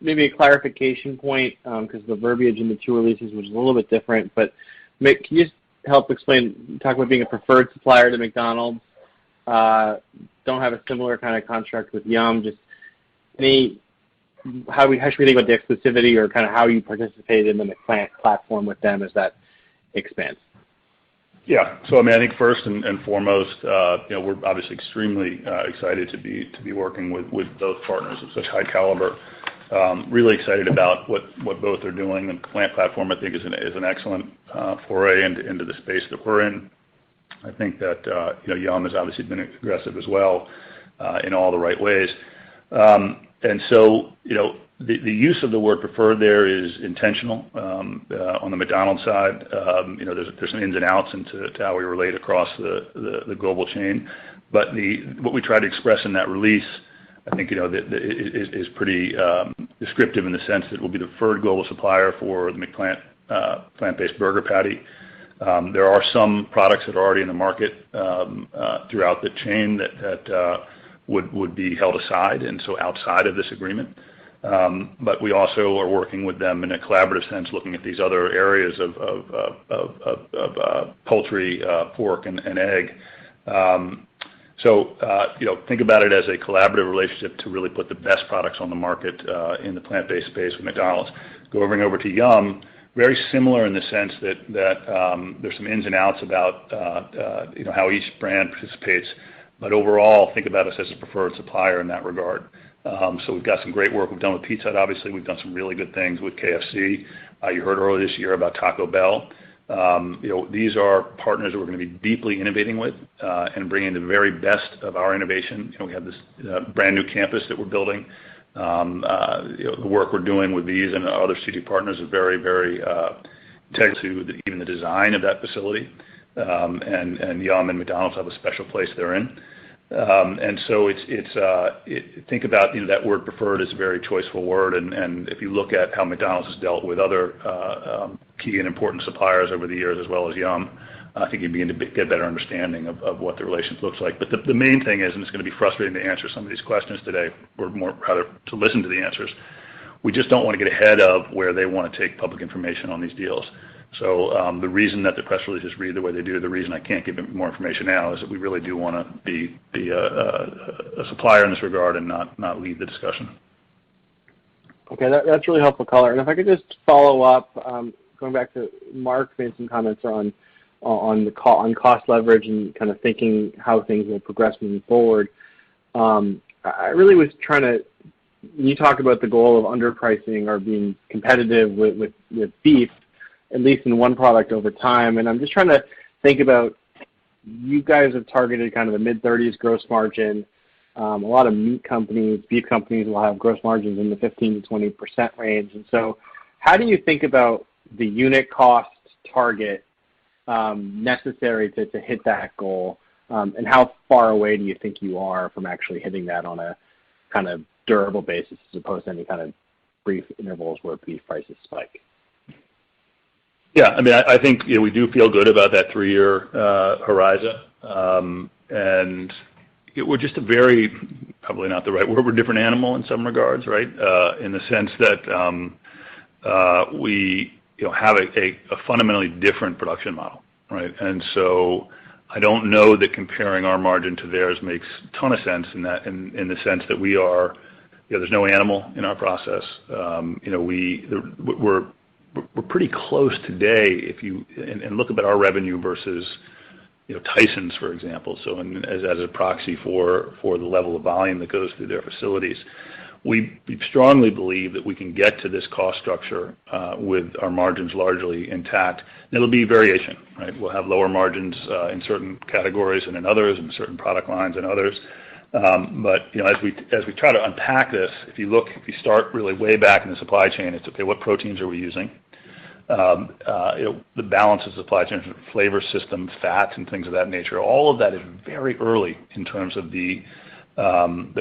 Speaker 8: maybe a clarification point, because the verbiage in the two releases was a little bit different. But can you just help talk about being a preferred supplier to McDonald's? Don't have a similar kind of contract with Yum. Just how should we think about the exclusivity, or kind of how you participate in the McPlant platform with them as that expands?
Speaker 3: Yeah. So I think first and foremost, we're obviously extremely excited to be working with those partners of such high caliber. Really excited about what both are doing. The McPlant platform, I think, is an excellent foray into the space that we're in. I think that Yum has obviously been aggressive as well in all the right ways. And so, the use of the word preferred there is intentional. On the McDonald's side, there's some ins and outs into how we relate across the global chain. But what we try to express in that release, I think, is pretty descriptive in the sense that it will be the preferred global supplier for the McPlant plant-based burger patty. There are some products that are already in the market throughout the chain that would be held aside, and so outside of this agreement. But we also are working with them in a collaborative sense, looking at these other areas of poultry, pork, and egg. So think about it as a collaborative relationship to really put the best products on the market in the plant-based space with McDonald's. Going over to Yum, very similar in the sense that there's some ins and outs about how each brand participates. But overall, think about us as a preferred supplier in that regard. So we've got some great work we've done with Pizza Hut. Obviously, we've done some really good things with KFC. You heard earlier this year about Taco Bell. These are partners that we're going to be deeply innovating with and bringing the very best of our innovation. We have this brand new campus that we're building. The work we're doing with these and other strategic partners is very, very integral to even the design of that facility. And Yum and McDonald's have a special place they're in. And so think about that word preferred is a very choiceful word, and if you look at how McDonald's has dealt with other key and important suppliers over the years as well as Yum, I think you begin to get a better understanding of what the relationship looks like. But the main thing is, and it's going to be frustrating to answer some of these questions today, or more rather to listen to the answers, we just don't want to get ahead of where they want to take public information on these deals. So the reason that the press releases read the way they do, the reason I can't give more information now, is that we really do want to be a supplier in this regard and not lead the discussion.
Speaker 8: Okay, that's really helpful color. And if I could just follow up, going back to Mark made some comments on cost leverage and kind of thinking how things will progress moving forward. I really was trying to. You talk about the goal of underpricing or being competitive with beef, at least in one product over time. And I'm just trying to think about, you guys have targeted kind of the mid-30s gross margin. A lot of meat companies, beef companies will have gross margins in the 15 to 20% range. And so how do you think about the unit cost target necessary to hit that goal? And how far away do you think you are from actually hitting that on a kind of durable basis as opposed to any kind of brief intervals where beef prices spike?
Speaker 3: Yeah, I mean, I think we do feel good about that 3-year horizon. And we're just a very, probably not the right word, we're a different animal in some regards, right? In the sense that we have a fundamentally different production model, right? And so I don't know that comparing our margin to theirs makes a ton of sense in the sense that we are, there's no animal in our process. We're pretty close today if you and look at our revenue versus Tyson's, for example. So as a proxy for the level of volume that goes through their facilities, we strongly believe that we can get to this cost structure with our margins largely intact. And it'll be variation, right? We'll have lower margins in certain categories and in others, and certain product lines and others. But as we try to unpack this, if you start really way back in the supply chain, it's okay, what proteins are we using? The balance of supply chain, flavor system, fats, and things of that nature. All of that is very early in terms of the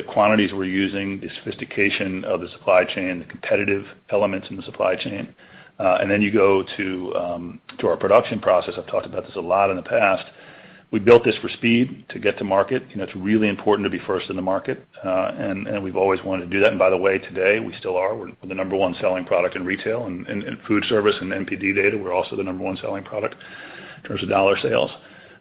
Speaker 3: quantities we're using, the sophistication of the supply chain, the competitive elements in the supply chain. And then you go to our production process. I've talked about this a lot in the past. We built this for speed to get to market. It's really important to be first in the market, and we've always wanted to do that. And by the way, today we still are. We're the number one selling product in retail and food service and NPD data. We're also the number one selling product in terms of dollar sales.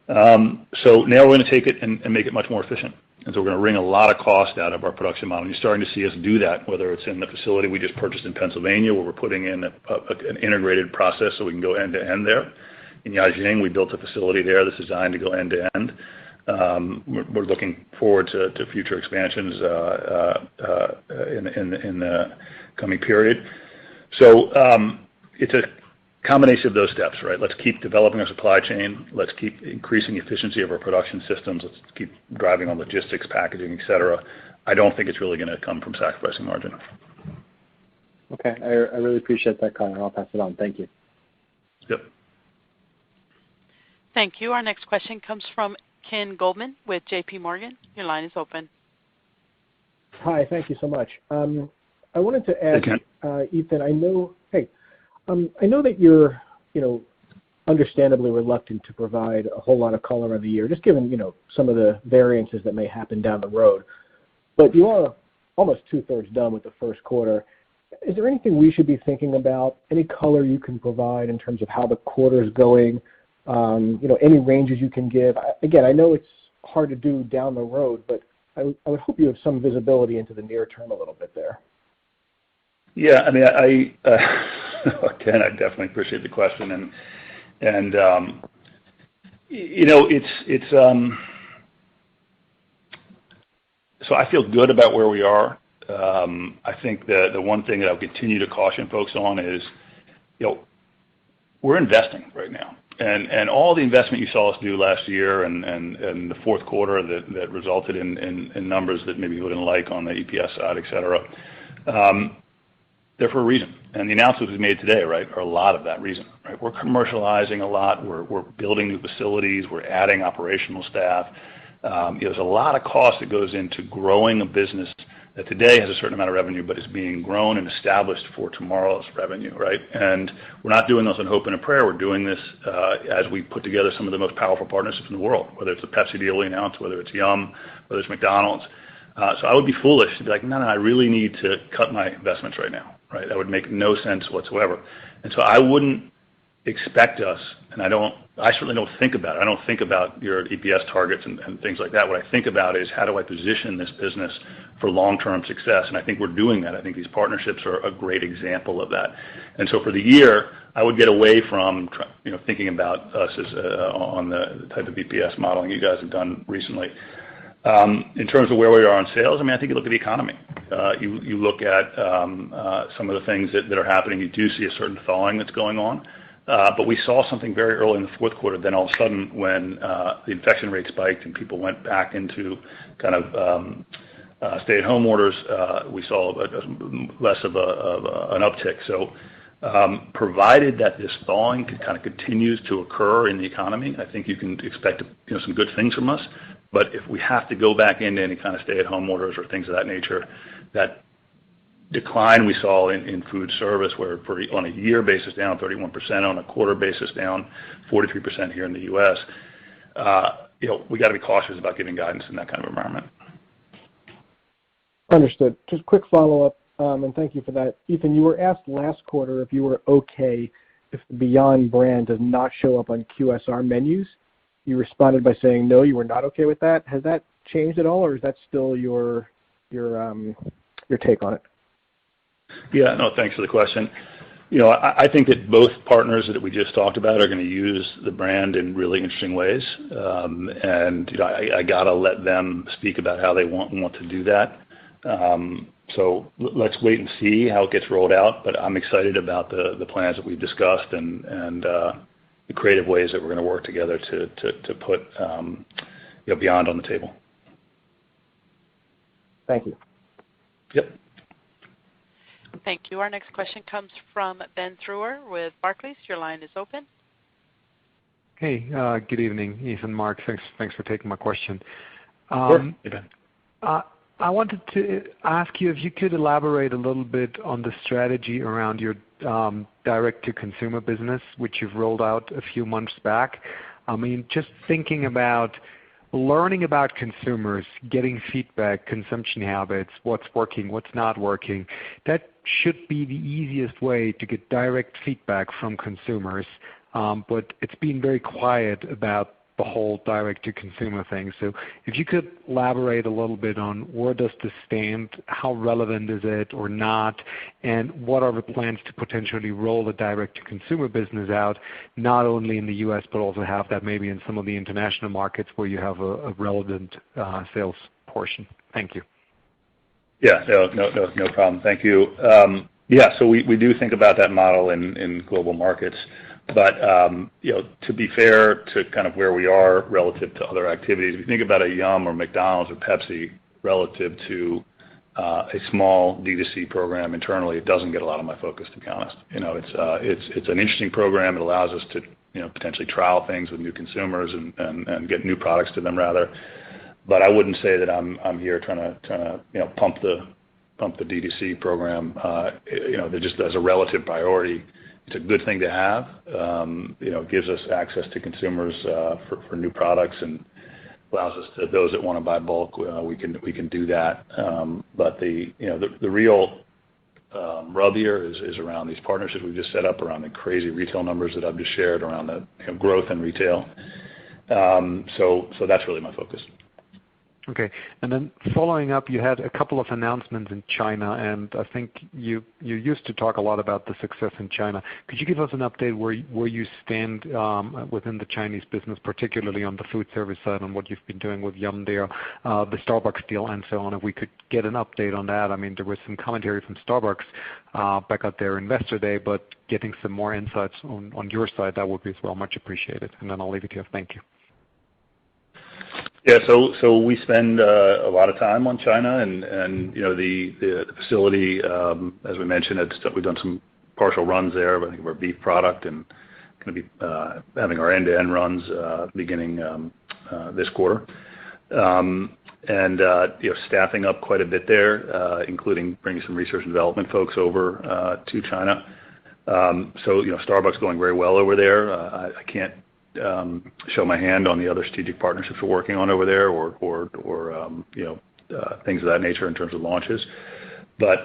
Speaker 3: So now we're going to take it and make it much more efficient. And so we're going to wring a lot of cost out of our production model. And you're starting to see us do that, whether it's in the facility we just purchased in Pennsylvania, where we're putting in an integrated process so we can go end to end there. In Yajing, we built a facility there that's designed to go end to end. We're looking forward to future expansions in the coming period. So it's a combination of those steps, right? Let's keep developing our supply chain. Let's keep increasing the efficiency of our production systems. Let's keep driving on logistics, packaging, et cetera. I don't think it's really going to come from sacrificing margin.
Speaker 8: Okay, I really appreciate that, Connor. I'll pass it on. Thank you.
Speaker 3: Yep.
Speaker 1: Thank you. Our next question comes from Ken Goldman with J.P. Morgan. Your line is open.
Speaker 9: Hi, thank you so much. I wanted to ask, Ethan, I know that you're, understandably reluctant to provide a whole lot of color on the year, just given, some of the variances that may happen down the road. But you are almost 2/3 done with the first quarter. Is there anything we should be thinking about? Any color you can provide in terms of how the quarter is going? Any ranges you can give? Again, I know it's hard to do down the road, but I would hope you have some visibility into the near term a little bit there.
Speaker 3: Yeah, I mean, Ken, I definitely appreciate the question, and it's so I feel good about where we are. I think the one thing that I'll continue to caution folks on is, we're investing right now. And all the investment you saw us do last year and the fourth quarter that resulted in numbers that maybe you wouldn't like on the EPS side, et cetera, they're for a reason. And the announcements we made today, right, are a lot of that reason. Right? We're commercializing a lot. We're building new facilities. We're adding operational staff. There's a lot of cost that goes into growing a business that today has a certain amount of revenue, but is being grown and established for tomorrow's revenue, right? And we're not doing this on hope and a prayer. We're doing this as we put together some of the most powerful partnerships in the world, whether it's the Pepsi deal we announced, whether it's Yum, whether it's McDonald's. So I would be foolish to be like, no, I really need to cut my investments right now, right? That would make no sense whatsoever. And so I wouldn't expect us, and I certainly don't think about it. I don't think about your EPS targets and things like that. What I think about is how do I position this business for long-term success, and I think we're doing that. I think these partnerships are a great example of that. And so for the year, I would get away from thinking about us as on the type of EPS modeling you guys have done recently. In terms of where we are on sales, I mean, I think you look at the economy. You look at some of the things that are happening. You do see a certain thawing that's going on. But we saw something very early in the fourth quarter. Then all of a sudden, when the infection rate spiked and people went back into kind of stay-at-home orders, we saw less of an uptick. So provided that this thawing kind of continues to occur in the economy, I think you can expect some good things from us. But if we have to go back into any kind of stay-at-home orders or things of that nature, that decline we saw in food service, where on a year basis down 31%, on a quarter basis down 43% here in the U.S., we got to be cautious about giving guidance in that kind of environment.
Speaker 9: Understood. Just quick follow-up, and thank you for that. Ethan, you were asked last quarter if you were okay if the Beyond brand does not show up on QSR menus. You responded by saying no, you were not okay with that. Has that changed at all, or is that still your take on it?
Speaker 3: Yeah, no, thanks for the question. I think that both partners that we just talked about are going to use the brand in really interesting ways, and I got to let them speak about how they want to do that. So let's wait and see how it gets rolled out. But I'm excited about the plans that we've discussed and the creative ways that we're going to work together to put Beyond on the table.
Speaker 9: Thank you.
Speaker 3: Yep.
Speaker 1: Thank you. Our next question comes from Ben Theurer with Barclays. Your line is open.
Speaker 10: Hey, good evening, Ethan, Mark. Thanks for taking my question.
Speaker 3: Sure. Hey, Ben.
Speaker 10: I wanted to ask you if you could elaborate a little bit on the strategy around your direct-to-consumer business, which you've rolled out a few months back. I mean, just thinking about learning about consumers, getting feedback, consumption habits, what's working, what's not working, that should be the easiest way to get direct feedback from consumers. But it's been very quiet about the whole direct-to-consumer thing. So if you could elaborate a little bit on where does this stand, how relevant is it or not, and what are the plans to potentially roll the direct-to-consumer business out, not only in the U.S., but also have that maybe in some of the international markets where you have a relevant sales portion. Thank you.
Speaker 3: Yeah, no problem. Thank you. So we do think about that model in global markets. But to be fair to kind of where we are relative to other activities, if you think about a Yum or McDonald's or Pepsi relative to a small D2C program internally, it doesn't get a lot of my focus, to be honest. It's an interesting program. It allows us to potentially trial things with new consumers and get new products to them rather. But I wouldn't say that I'm here trying to pump the D2C program. Just as a relative priority. It's a good thing to have. It gives us access to consumers for new products and allows us to those that want to buy bulk. We can do that. But the real rub here is around these partnerships we've just set up, around the crazy retail numbers that I've just shared, around the growth in retail. So that's really my focus.
Speaker 10: Okay. And then following up, you had a couple of announcements in China, and I think you used to talk a lot about the success in China. Could you give us an update where you stand within the Chinese business, particularly on the food service side, on what you've been doing with Yum there, the Starbucks deal, and so on? If we could get an update on that. I mean, there was some commentary from Starbucks back at their Investor Day, but getting some more insights on your side, that would be as well much appreciated. And then I'll leave it here. Thank you.
Speaker 3: Yeah, so we spend a lot of time on China, and the facility, as we mentioned, we've done some partial runs there. I think of our beef product, and going to be having our end-to-end runs beginning this quarter, and staffing up quite a bit there, including bringing some research and development folks over to China. So Starbucks going very well over there. I can't show my hand on the other strategic partnerships we're working on over there, or things of that nature in terms of launches. But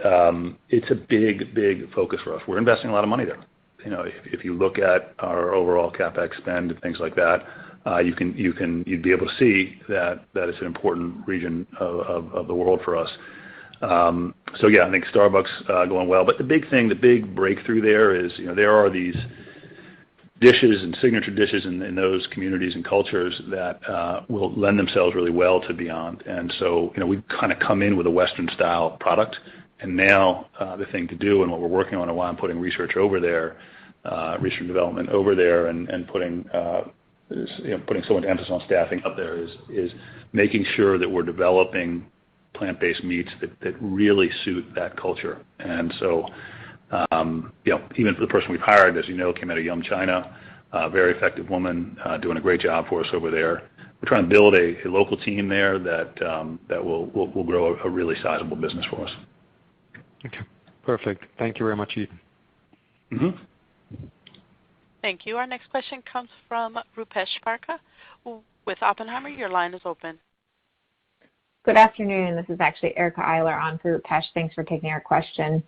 Speaker 3: it's a big focus for us. We're investing a lot of money there. If you look at our overall CapEx spend and things like that, you'd be able to see that it's an important region of the world for us. So yeah, I think Starbucks going well. But the big breakthrough there is there are these dishes and signature dishes in those communities and cultures that will lend themselves really well to Beyond. And so we've kind of come in with a Western style product, and now the thing to do and what we're working on and why I'm putting research over there research and development over there and putting putting so much emphasis on staffing up there is making sure that we're developing plant-based meats that really suit that culture. And so, even for the person we've hired, as you know, came out of Yum China, a very effective woman, doing a great job for us over there. We're trying to build a local team there that will grow a really sizable business for us.
Speaker 10: Okay, perfect. Thank you very much, Ethan.
Speaker 3: Mm-hmm.
Speaker 1: Thank you. Our next question comes from Rupesh Parka with Oppenheimer. Your line is open.
Speaker 11: Good afternoon. This is actually Erica Eiler on for Rupesh. Thanks for taking our question.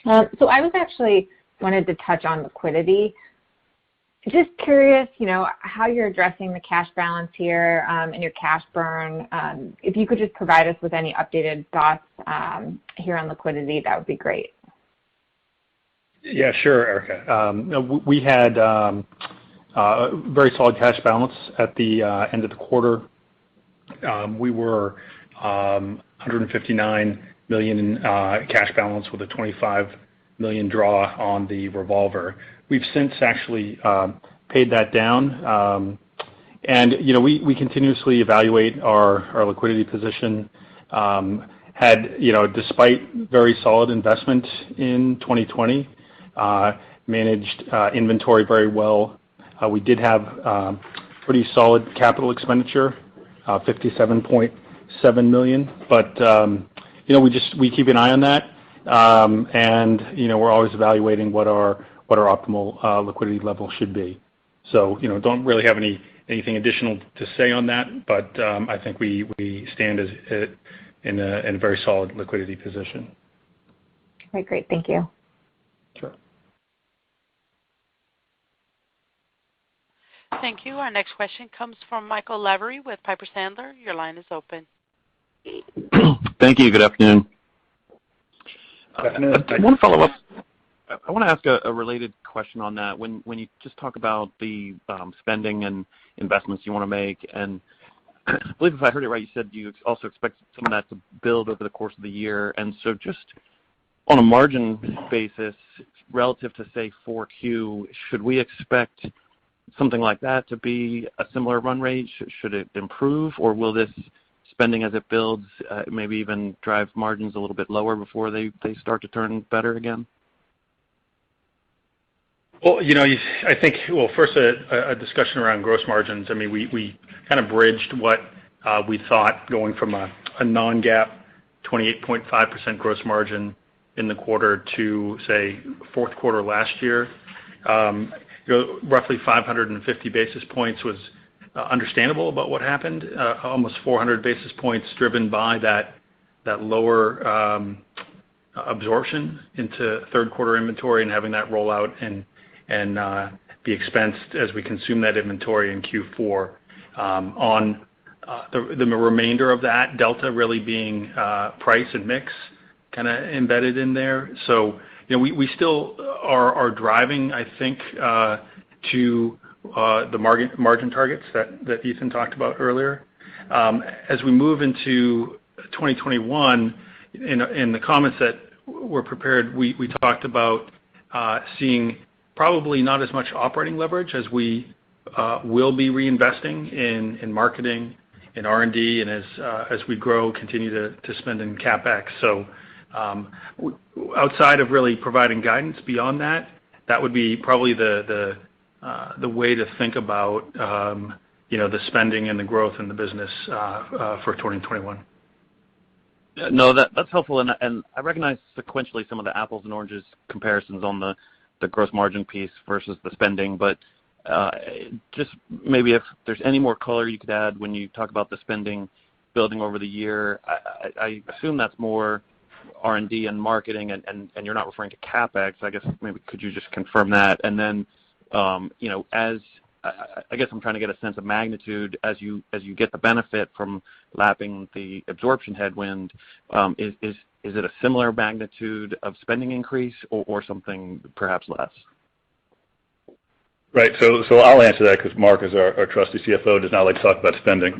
Speaker 11: So I was actually wanted to touch on liquidity. Just curious, how you're addressing the cash balance here and your cash burn. If you could just provide us with any updated thoughts here on liquidity, that would be great.
Speaker 4: Yeah, sure, Erica. We had a very solid cash balance at the end of the quarter. We were $159 million in cash balance with a $25 million draw on the revolver. We've since actually paid that down, and we continuously evaluate our liquidity position. Despite very solid investment in 2020, managed inventory very well. We did have pretty solid capital expenditure, $57.7 million, but we keep an eye on that, and we're always evaluating what our optimal liquidity level should be. So don't really have anything additional to say on that, but I think we stand in a very solid liquidity position.
Speaker 11: Okay, great. Thank you.
Speaker 4: Sure.
Speaker 1: Thank you. Our next question comes from Michael Lavery with Piper Sandler. Your line is open.
Speaker 12: Thank you. Good afternoon.
Speaker 4: Good afternoon.
Speaker 12: I want to follow up. I want to ask a related question on that. When you just talk about the spending and investments you want to make, and I believe if I heard it right, you said you also expect some of that to build over the course of the year. And so just on a margin basis, relative to, say, 4Q, should we expect something like that to be a similar run rate? Should it improve, or will this spending as it builds maybe even drive margins a little bit lower before they start to turn better again?
Speaker 4: Well, I think, first a discussion around gross margins. I mean, we kind of bridged what we thought going from a non-GAAP 28.5% gross margin in the quarter to, say, fourth quarter last year. Roughly 550 basis points was understandable about what happened. Almost 400 basis points driven by that lower absorption into third quarter inventory and having that roll out and be expensed as we consume that inventory in Q4. On the remainder of that delta really being price and mix kind of embedded in there. So we still are driving, I think, to the margin targets that Ethan talked about earlier. As we move into 2021, in the comments that were prepared, we talked about seeing probably not as much operating leverage as we will be reinvesting in marketing, in R&D, and as we grow, continue to spend in CapEx. So outside of really providing guidance beyond that, that would be probably the way to think about the spending and the growth in the business for 2021.
Speaker 12: No, that's helpful, and I recognize sequentially some of the apples and oranges comparisons on the gross margin piece versus the spending, but just maybe if there's any more color you could add when you talk about the spending building over the year. I assume that's more R&D and marketing, and you're not referring to CapEx. I guess maybe could you just confirm that? And then, as I guess I'm trying to get a sense of magnitude as you get the benefit from lapping the absorption headwind. Is it a similar magnitude of spending increase or something perhaps less?
Speaker 3: Right. So I'll answer that because Mark, as our trusty CFO, does not like to talk about spending.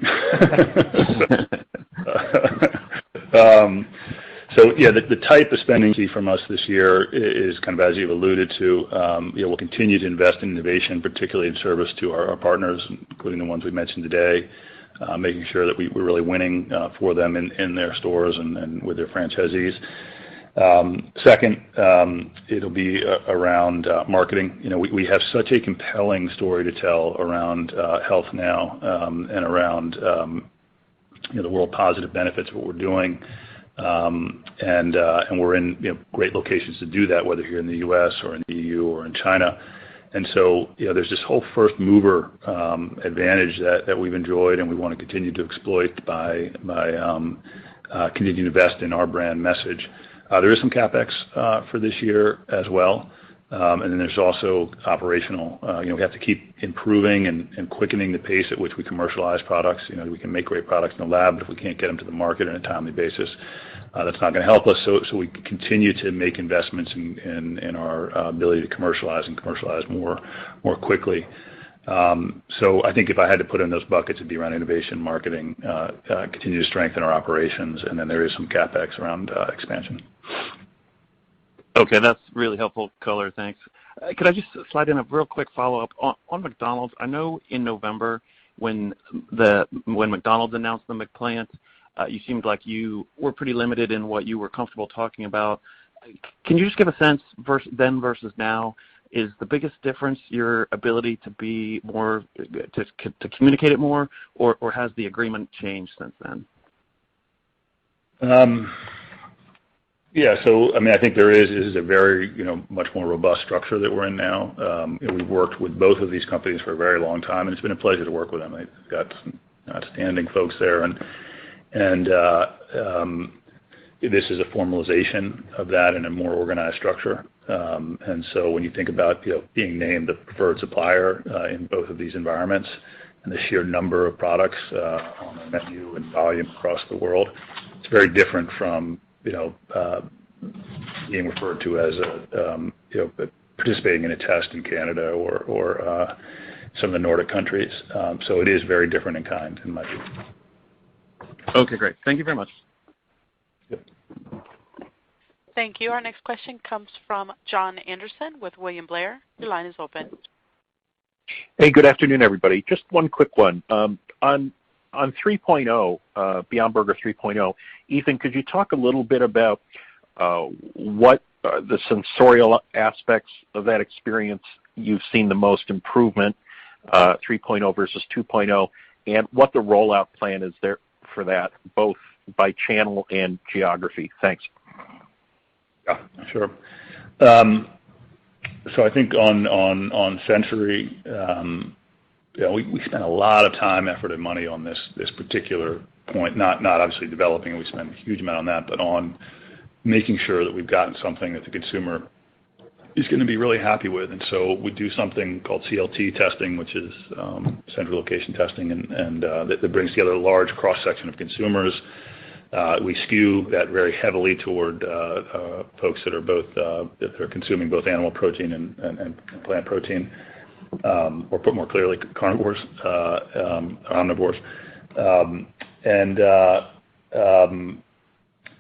Speaker 3: So yeah, the type of spending you see from us this year is kind of as you've alluded to. We'll continue to invest in innovation, particularly in service to our partners, including the ones we mentioned today, making sure that we're really winning for them in their stores and with their franchisees. Second, it'll be around marketing. We have such a compelling story to tell around health now and around the world positive benefits of what we're doing. And we're in great locations to do that, whether here in the U.S. or in the EU or in China. And so there's this whole first mover advantage that we've enjoyed, and we want to continue to exploit by continuing to invest in our brand message. There is some CapEx for this year as well, and then there's also operational. We have to keep improving and quickening the pace at which we commercialize products. We can make great products in the lab, but if we can't get them to the market on a timely basis, that's not going to help us. So we continue to make investments in our ability to commercialize more quickly. So I think if I had to put in those buckets, it'd be around innovation, marketing, continue to strengthen our operations, and then there is some CapEx around expansion.
Speaker 12: Okay, that's really helpful color. Thanks. Could I just slide in a real quick follow-up on McDonald's? I know in November when McDonald's announced the McPlant, you seemed like you were pretty limited in what you were comfortable talking about. Can you just give a sense then versus now? Is the biggest difference your ability to be more to communicate it more, or has the agreement changed since then?
Speaker 3: Yeah, so I think there is a very much more robust structure that we're in now. We've worked with both of these companies for a very long time, and it's been a pleasure to work with them. They've got some outstanding folks there, and this is a formalization of that in a more organized structure. And so when you think about being named the preferred supplier in both of these environments and the sheer number of products on the menu and volume across the world, it's very different from being referred to as participating in a test in Canada or some of the Nordic countries. So it is very different in kind, in my view.
Speaker 12: Okay, great. Thank you very much.
Speaker 3: Yep.
Speaker 1: Thank you. Our next question comes from John Anderson with William Blair. Your line is open.
Speaker 13: Hey, good afternoon, everybody. Just one quick one. On 3.0, Beyond Burger 3.0, Ethan, could you talk a little bit about what the sensorial aspects of that experience you've seen the most improvement, 3.0 versus 2.0, and what the rollout plan is there for that, both by channel and geography? Thanks.
Speaker 3: Yeah, sure. So I think on sensory, we spent a lot of time, effort, and money on this particular point. Not obviously developing, and we spent a huge amount on that, but on making sure that we've gotten something that the consumer is going to be really happy with. And so we do something called Clt Testing, which is central location testing, and that brings together a large cross-section of consumers. We skew that very heavily toward folks that are consuming both animal protein and plant protein, or put more clearly, carnivores, omnivores. And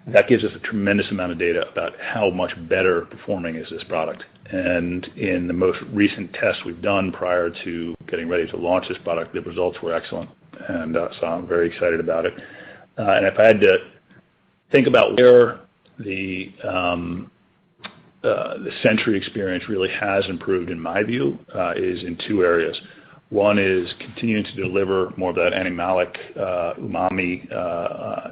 Speaker 3: that gives us a tremendous amount of data about how much better performing is this product. And in the most recent tests we've done prior to getting ready to launch this product, the results were excellent, and so I'm very excited about it. And if I had to think about where the sensory experience really has improved, in my view, is in two areas. One is continuing to deliver more of that animalic umami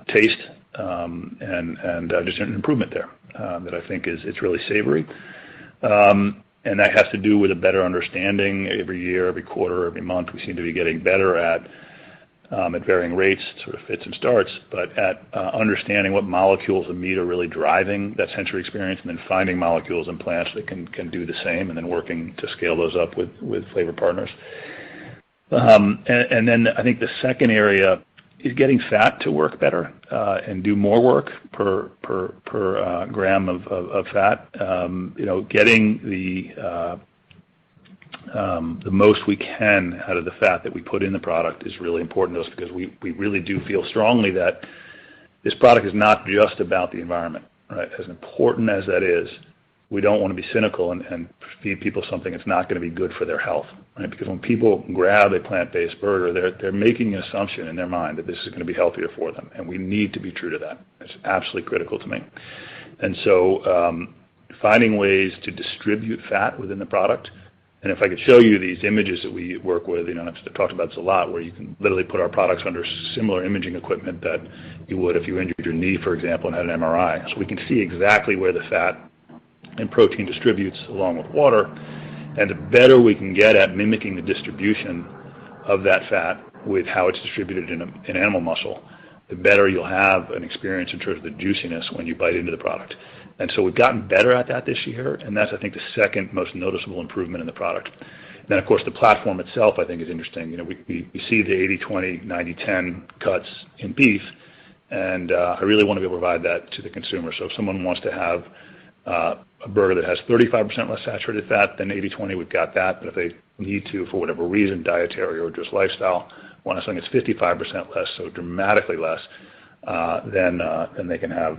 Speaker 3: taste, and just an improvement there that I think it's really savory. And that has to do with a better understanding every year, every quarter, every month. We seem to be getting better at varying rates, sort of fits and starts, but at understanding what molecules of meat are really driving that sensory experience, and then finding molecules in plants that can do the same, and then working to scale those up with flavor partners. And then I think the second area is getting fat to work better and do more work per gram of fat. Getting the most we can out of the fat that we put in the product is really important to us, because we really do feel strongly that this product is not just about the environment. right? As important as that is, we don't want to be cynical and feed people something that's not going to be good for their health, right? Because when people grab a plant-based burger, they're making an assumption in their mind that this is going to be healthier for them, and we need to be true to that. It's absolutely critical to me. And so finding ways to distribute fat within the product, and if I could show you these images that we work with, I've talked about this a lot, where you can literally put our products under similar imaging equipment that you would if you injured your knee, for example, and had an MRI. So we can see exactly where the fat and protein distributes along with water, and the better we can get at mimicking the distribution of that fat with how it's distributed in animal muscle, the better you'll have an experience in terms of the juiciness when you bite into the product. And so we've gotten better at that this year, and that's, I think, the second most noticeable improvement in the product. And then, of course, the platform itself, I think, is interesting. We see the 80-20, 90-10 cuts in beef, and I really want to be able to provide that to the consumer. So if someone wants to have a burger that has 35% less saturated fat than 80-20, we've got that. But if they need to, for whatever reason, dietary or just lifestyle, want something that's 55% less, so dramatically less, then they can have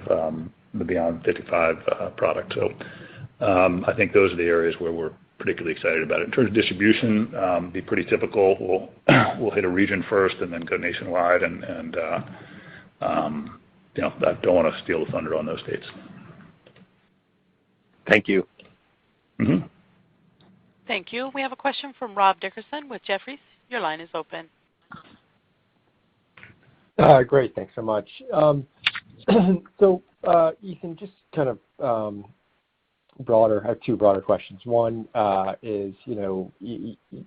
Speaker 3: the Beyond 55 product. So I think those are the areas where we're particularly excited about it. In terms of distribution, be pretty typical. We'll hit a region first and then go nationwide, and I don't want to steal the thunder on those dates.
Speaker 13: Thank you.
Speaker 3: Mm-hmm.
Speaker 1: Thank you. We have a question from Rob Dickerson with Jefferies. Your line is open.
Speaker 14: Great. Thanks so much. So, Ethan, just kind of broader. I have two broader questions. One is, you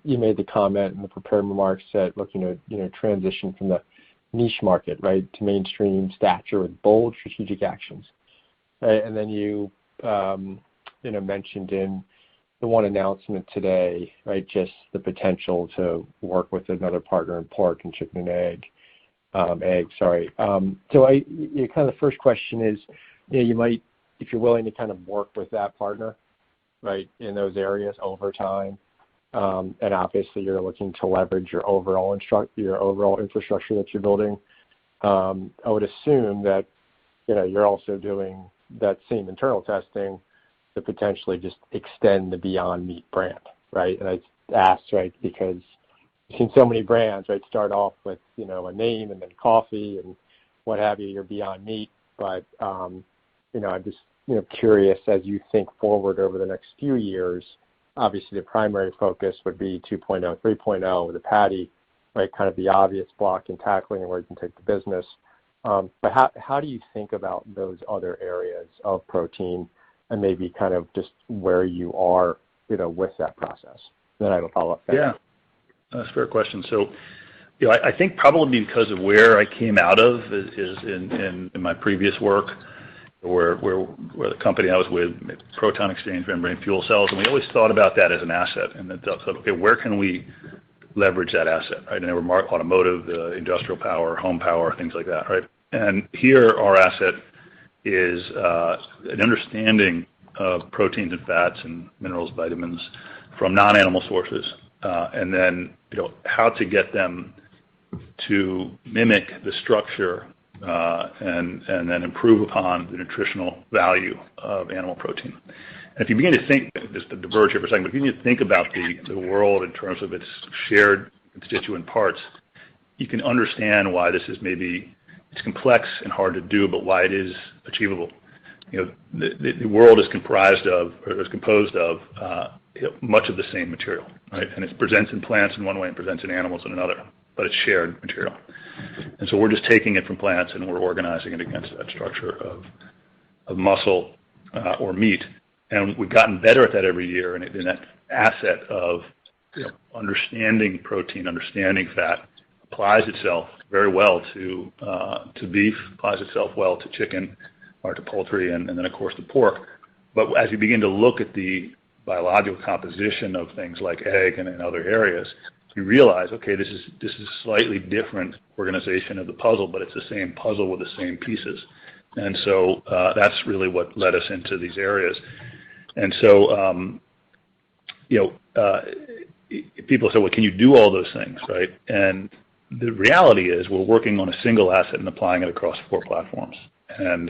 Speaker 14: made the comment in the prepared remarks that looking to transition from the niche market, right, to mainstream stature with bold strategic actions. Right? And then you mentioned in the one announcement today, right, just the potential to work with another partner in pork and chicken and egg. So kind of the first question is, you might, if you're willing to kind of work with that partner, right, in those areas over time, and obviously you're looking to leverage your overall infrastructure that you're building. I would assume that you're also doing that same internal testing to potentially just extend the Beyond Meat brand, right? And I asked, right, because I've seen so many brands, right, start off with a name and then coffee and what have you, your Beyond Meat, but I'm just curious, as you think forward over the next few years. Obviously, the primary focus would be 2.0, 3.0 with the patty, right? Kind of the obvious block and tackling and where you can take the business. But how do you think about those other areas of protein and maybe kind of just where you are, with that process? Then I have a follow-up.
Speaker 3: Yeah, that's a fair question. So, I think probably because of where I came out of is in my previous work, where the company I was with, proton exchange membrane fuel cells, and we always thought about that as an asset, and then thought, okay, where can we leverage that asset, right? And they were automotive, industrial power, home power, things like that, right? And here our asset is an understanding of proteins and fats and minerals, vitamins from non-animal sources, and then how to get them to mimic the structure and then improve upon the nutritional value of animal protein. And if you begin to think, just to diverge here for a second, but if you begin to think about the world in terms of its shared constituent parts, you can understand why this is it's complex and hard to do, but why it is achievable. The world is composed of much of the same material, right? And it presents in plants in one way and presents in animals in another, but it's shared material. And so we're just taking it from plants and we're organizing it against that structure of muscle or meat. And we've gotten better at that every year, and that asset of understanding protein, understanding fat applies itself very well to beef, applies itself well to chicken or to poultry, and then of course to pork. But as you begin to look at the biological composition of things like egg and in other areas, you realize, okay, this is a slightly different organization of the puzzle, but it's the same puzzle with the same pieces. And so that's really what led us into these areas. And so, people say, well, can you do all those things, right? And the reality is we're working on a single asset and applying it across 4 platforms. And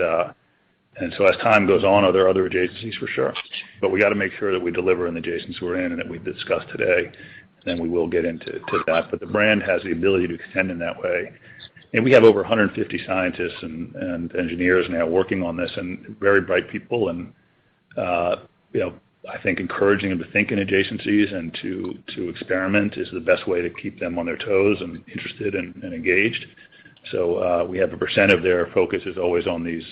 Speaker 3: And so as time goes on, there are other adjacencies for sure. But we got to make sure that we deliver in the adjacencies we're in and that we've discussed today. Then we will get into that. But the brand has the ability to extend in that way. And we have over 150 scientists and engineers now working on this, and very bright people. And I think encouraging them to think in adjacencies and to experiment is the best way to keep them on their toes and interested and engaged. So we have a percent of their focus is always on these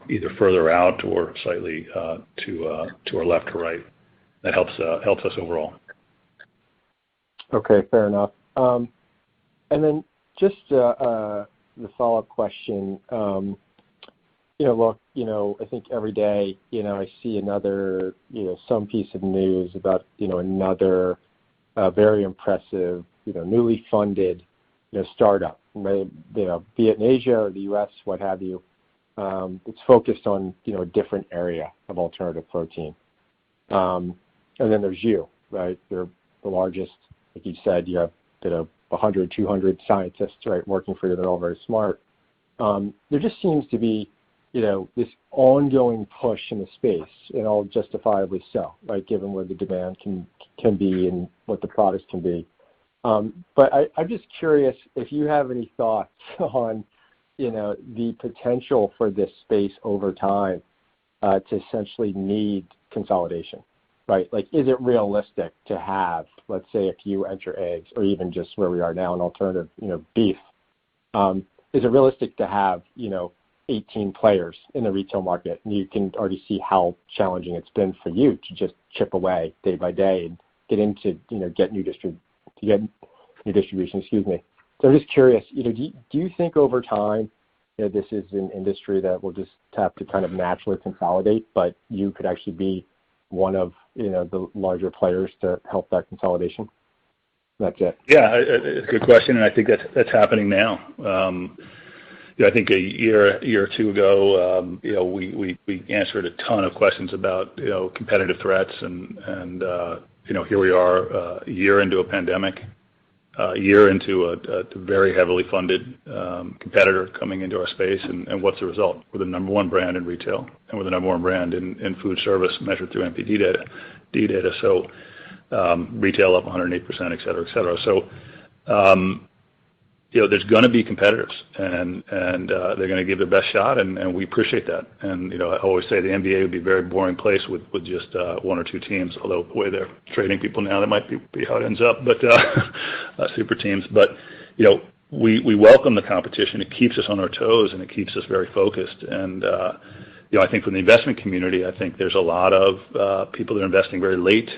Speaker 3: either further out or slightly to our left or right. That helps us overall.
Speaker 14: Okay, fair enough. And then just the follow-up question. Look, I think every day, I see another, some piece of news about, another very impressive, newly funded, startup, be it in Asia or the U.S., what have you. It's focused on, a different area of alternative protein. And then there's you, right? You're the largest, like you said, you have 100, 200 scientists, right, working for you. They're all very smart. There just seems to be, this ongoing push in the space, and all justifiably so, right, given where the demand can be and what the products can be. But I'm just curious if you have any thoughts on, the potential for this space over time to essentially need consolidation, right? Like, is it realistic to have, let's say, if you enter eggs, or even just where we are now, an alternative, beef? Is it realistic to have, 18 players in the retail market? And you can already see how challenging it's been for you to just chip away day by day and get into, get new distribution. Excuse me. So I'm just curious, do you think over time, this is an industry that will just have to kind of naturally consolidate, but you could actually be one of, the larger players to help that consolidation? That's it.
Speaker 3: Yeah, it's a good question, and I think that's happening now. I think a year or two ago, we answered a ton of questions about, competitive threats, and here we are, a year into a pandemic, a year into a very heavily funded competitor coming into our space, and what's the result? We're the number one brand in retail, and we're the number one brand in food service measured through NPD data. So retail up 108%, et cetera, et cetera. So there's going to be competitors, and they're going to give their best shot, and we appreciate that. And I always say the NBA would be a very boring place with just one or two teams. Although the way they're trading people now, that might be how it ends up. But super teams. But we welcome the competition. It keeps us on our toes, and it keeps us very focused. And I think from the investment community, I think there's a lot of people that are investing very late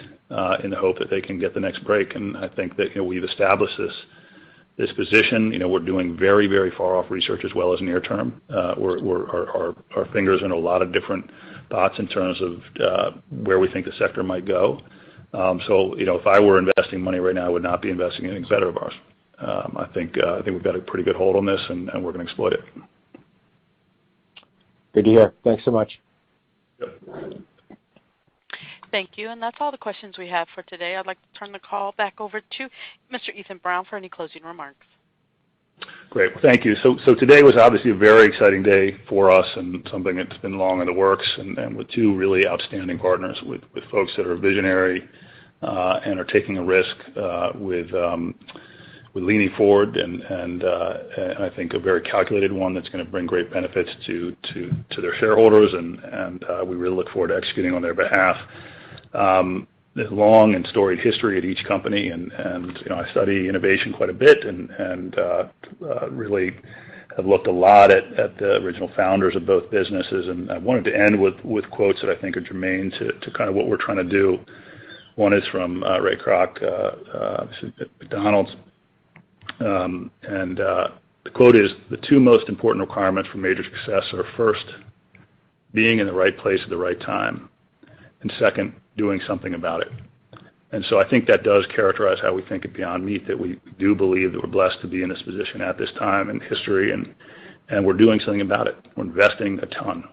Speaker 3: in the hope that they can get the next break. And I think that we've established this position. We're doing very, very far off research as well as near term. Our fingers in a lot of different pots in terms of where we think the sector might go. So if I were investing money right now, I would not be investing in a competitor of ours. I think we've got a pretty good hold on this, and we're going to exploit it.
Speaker 14: Good to hear. Thanks so much.
Speaker 3: Yep.
Speaker 1: Thank you, and that's all the questions we have for today. I'd like to turn the call back over to Mr. Ethan Brown for any closing remarks.
Speaker 3: Great. Well, thank you. So today was obviously a very exciting day for us, and something that's been long in the works, and with two really outstanding partners, with folks that are visionary and are taking a risk with leaning forward, and I think a very calculated one that's going to bring great benefits to their shareholders, and we really look forward to executing on their behalf. There's a long and storied history at each company, and I study innovation quite a bit, and really have looked a lot at the original founders of both businesses, and I wanted to end with quotes that I think are germane to kind of what we're trying to do. One is from Ray Kroc, at McDonald's, and the quote is, "The two most important requirements for major success are, first, being in the right place at the right time, and second, doing something about it." And so I think that does characterize how we think at Beyond Meat, that we do believe that we're blessed to be in this position at this time in history, and we're doing something about it. We're investing a ton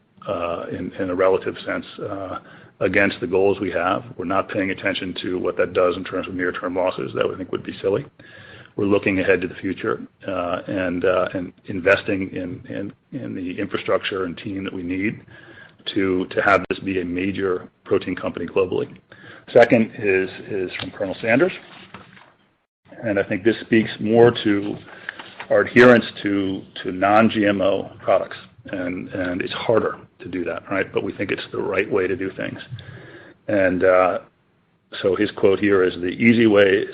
Speaker 3: in a relative sense against the goals we have. We're not paying attention to what that does in terms of near-term losses. That we think would be silly. we're looking ahead to the future and investing in the infrastructure and team that we need to have this be a major protein company globally. Second is from Colonel Sanders, and I think this speaks more to our adherence to non-GMO products, and it's harder to do that, right? But we think it's the right way to do things. And so his quote here is, "The easy way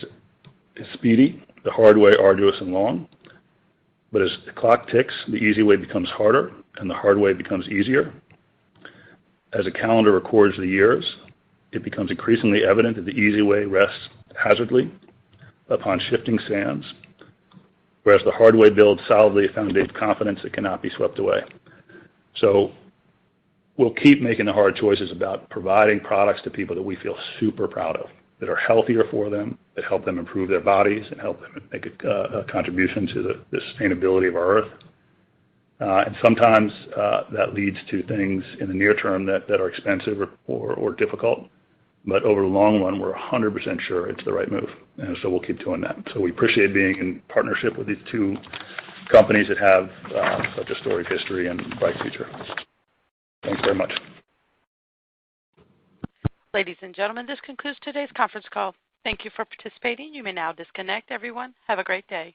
Speaker 3: is speedy, the hard way arduous and long. But as the clock ticks, the easy way becomes harder, and the hard way becomes easier. As a calendar records the years, it becomes increasingly evident that the easy way rests haphazardly upon shifting sands, whereas the hard way builds solidly a foundation of confidence that cannot be swept away." So we'll keep making the hard choices about providing products to people that we feel super proud of, that are healthier for them, that help them improve their bodies and help them make a contribution to the sustainability of our Earth. And sometimes that leads to things in the near term that are expensive or difficult. But over the long run, we're 100% sure it's the right move. And so we'll keep doing that. So we appreciate being in partnership with these two companies that have such a storied history and bright future. Thanks very much.
Speaker 1: Ladies and gentlemen, this concludes today's conference call. Thank you for participating. You may now disconnect. Everyone, have a great day.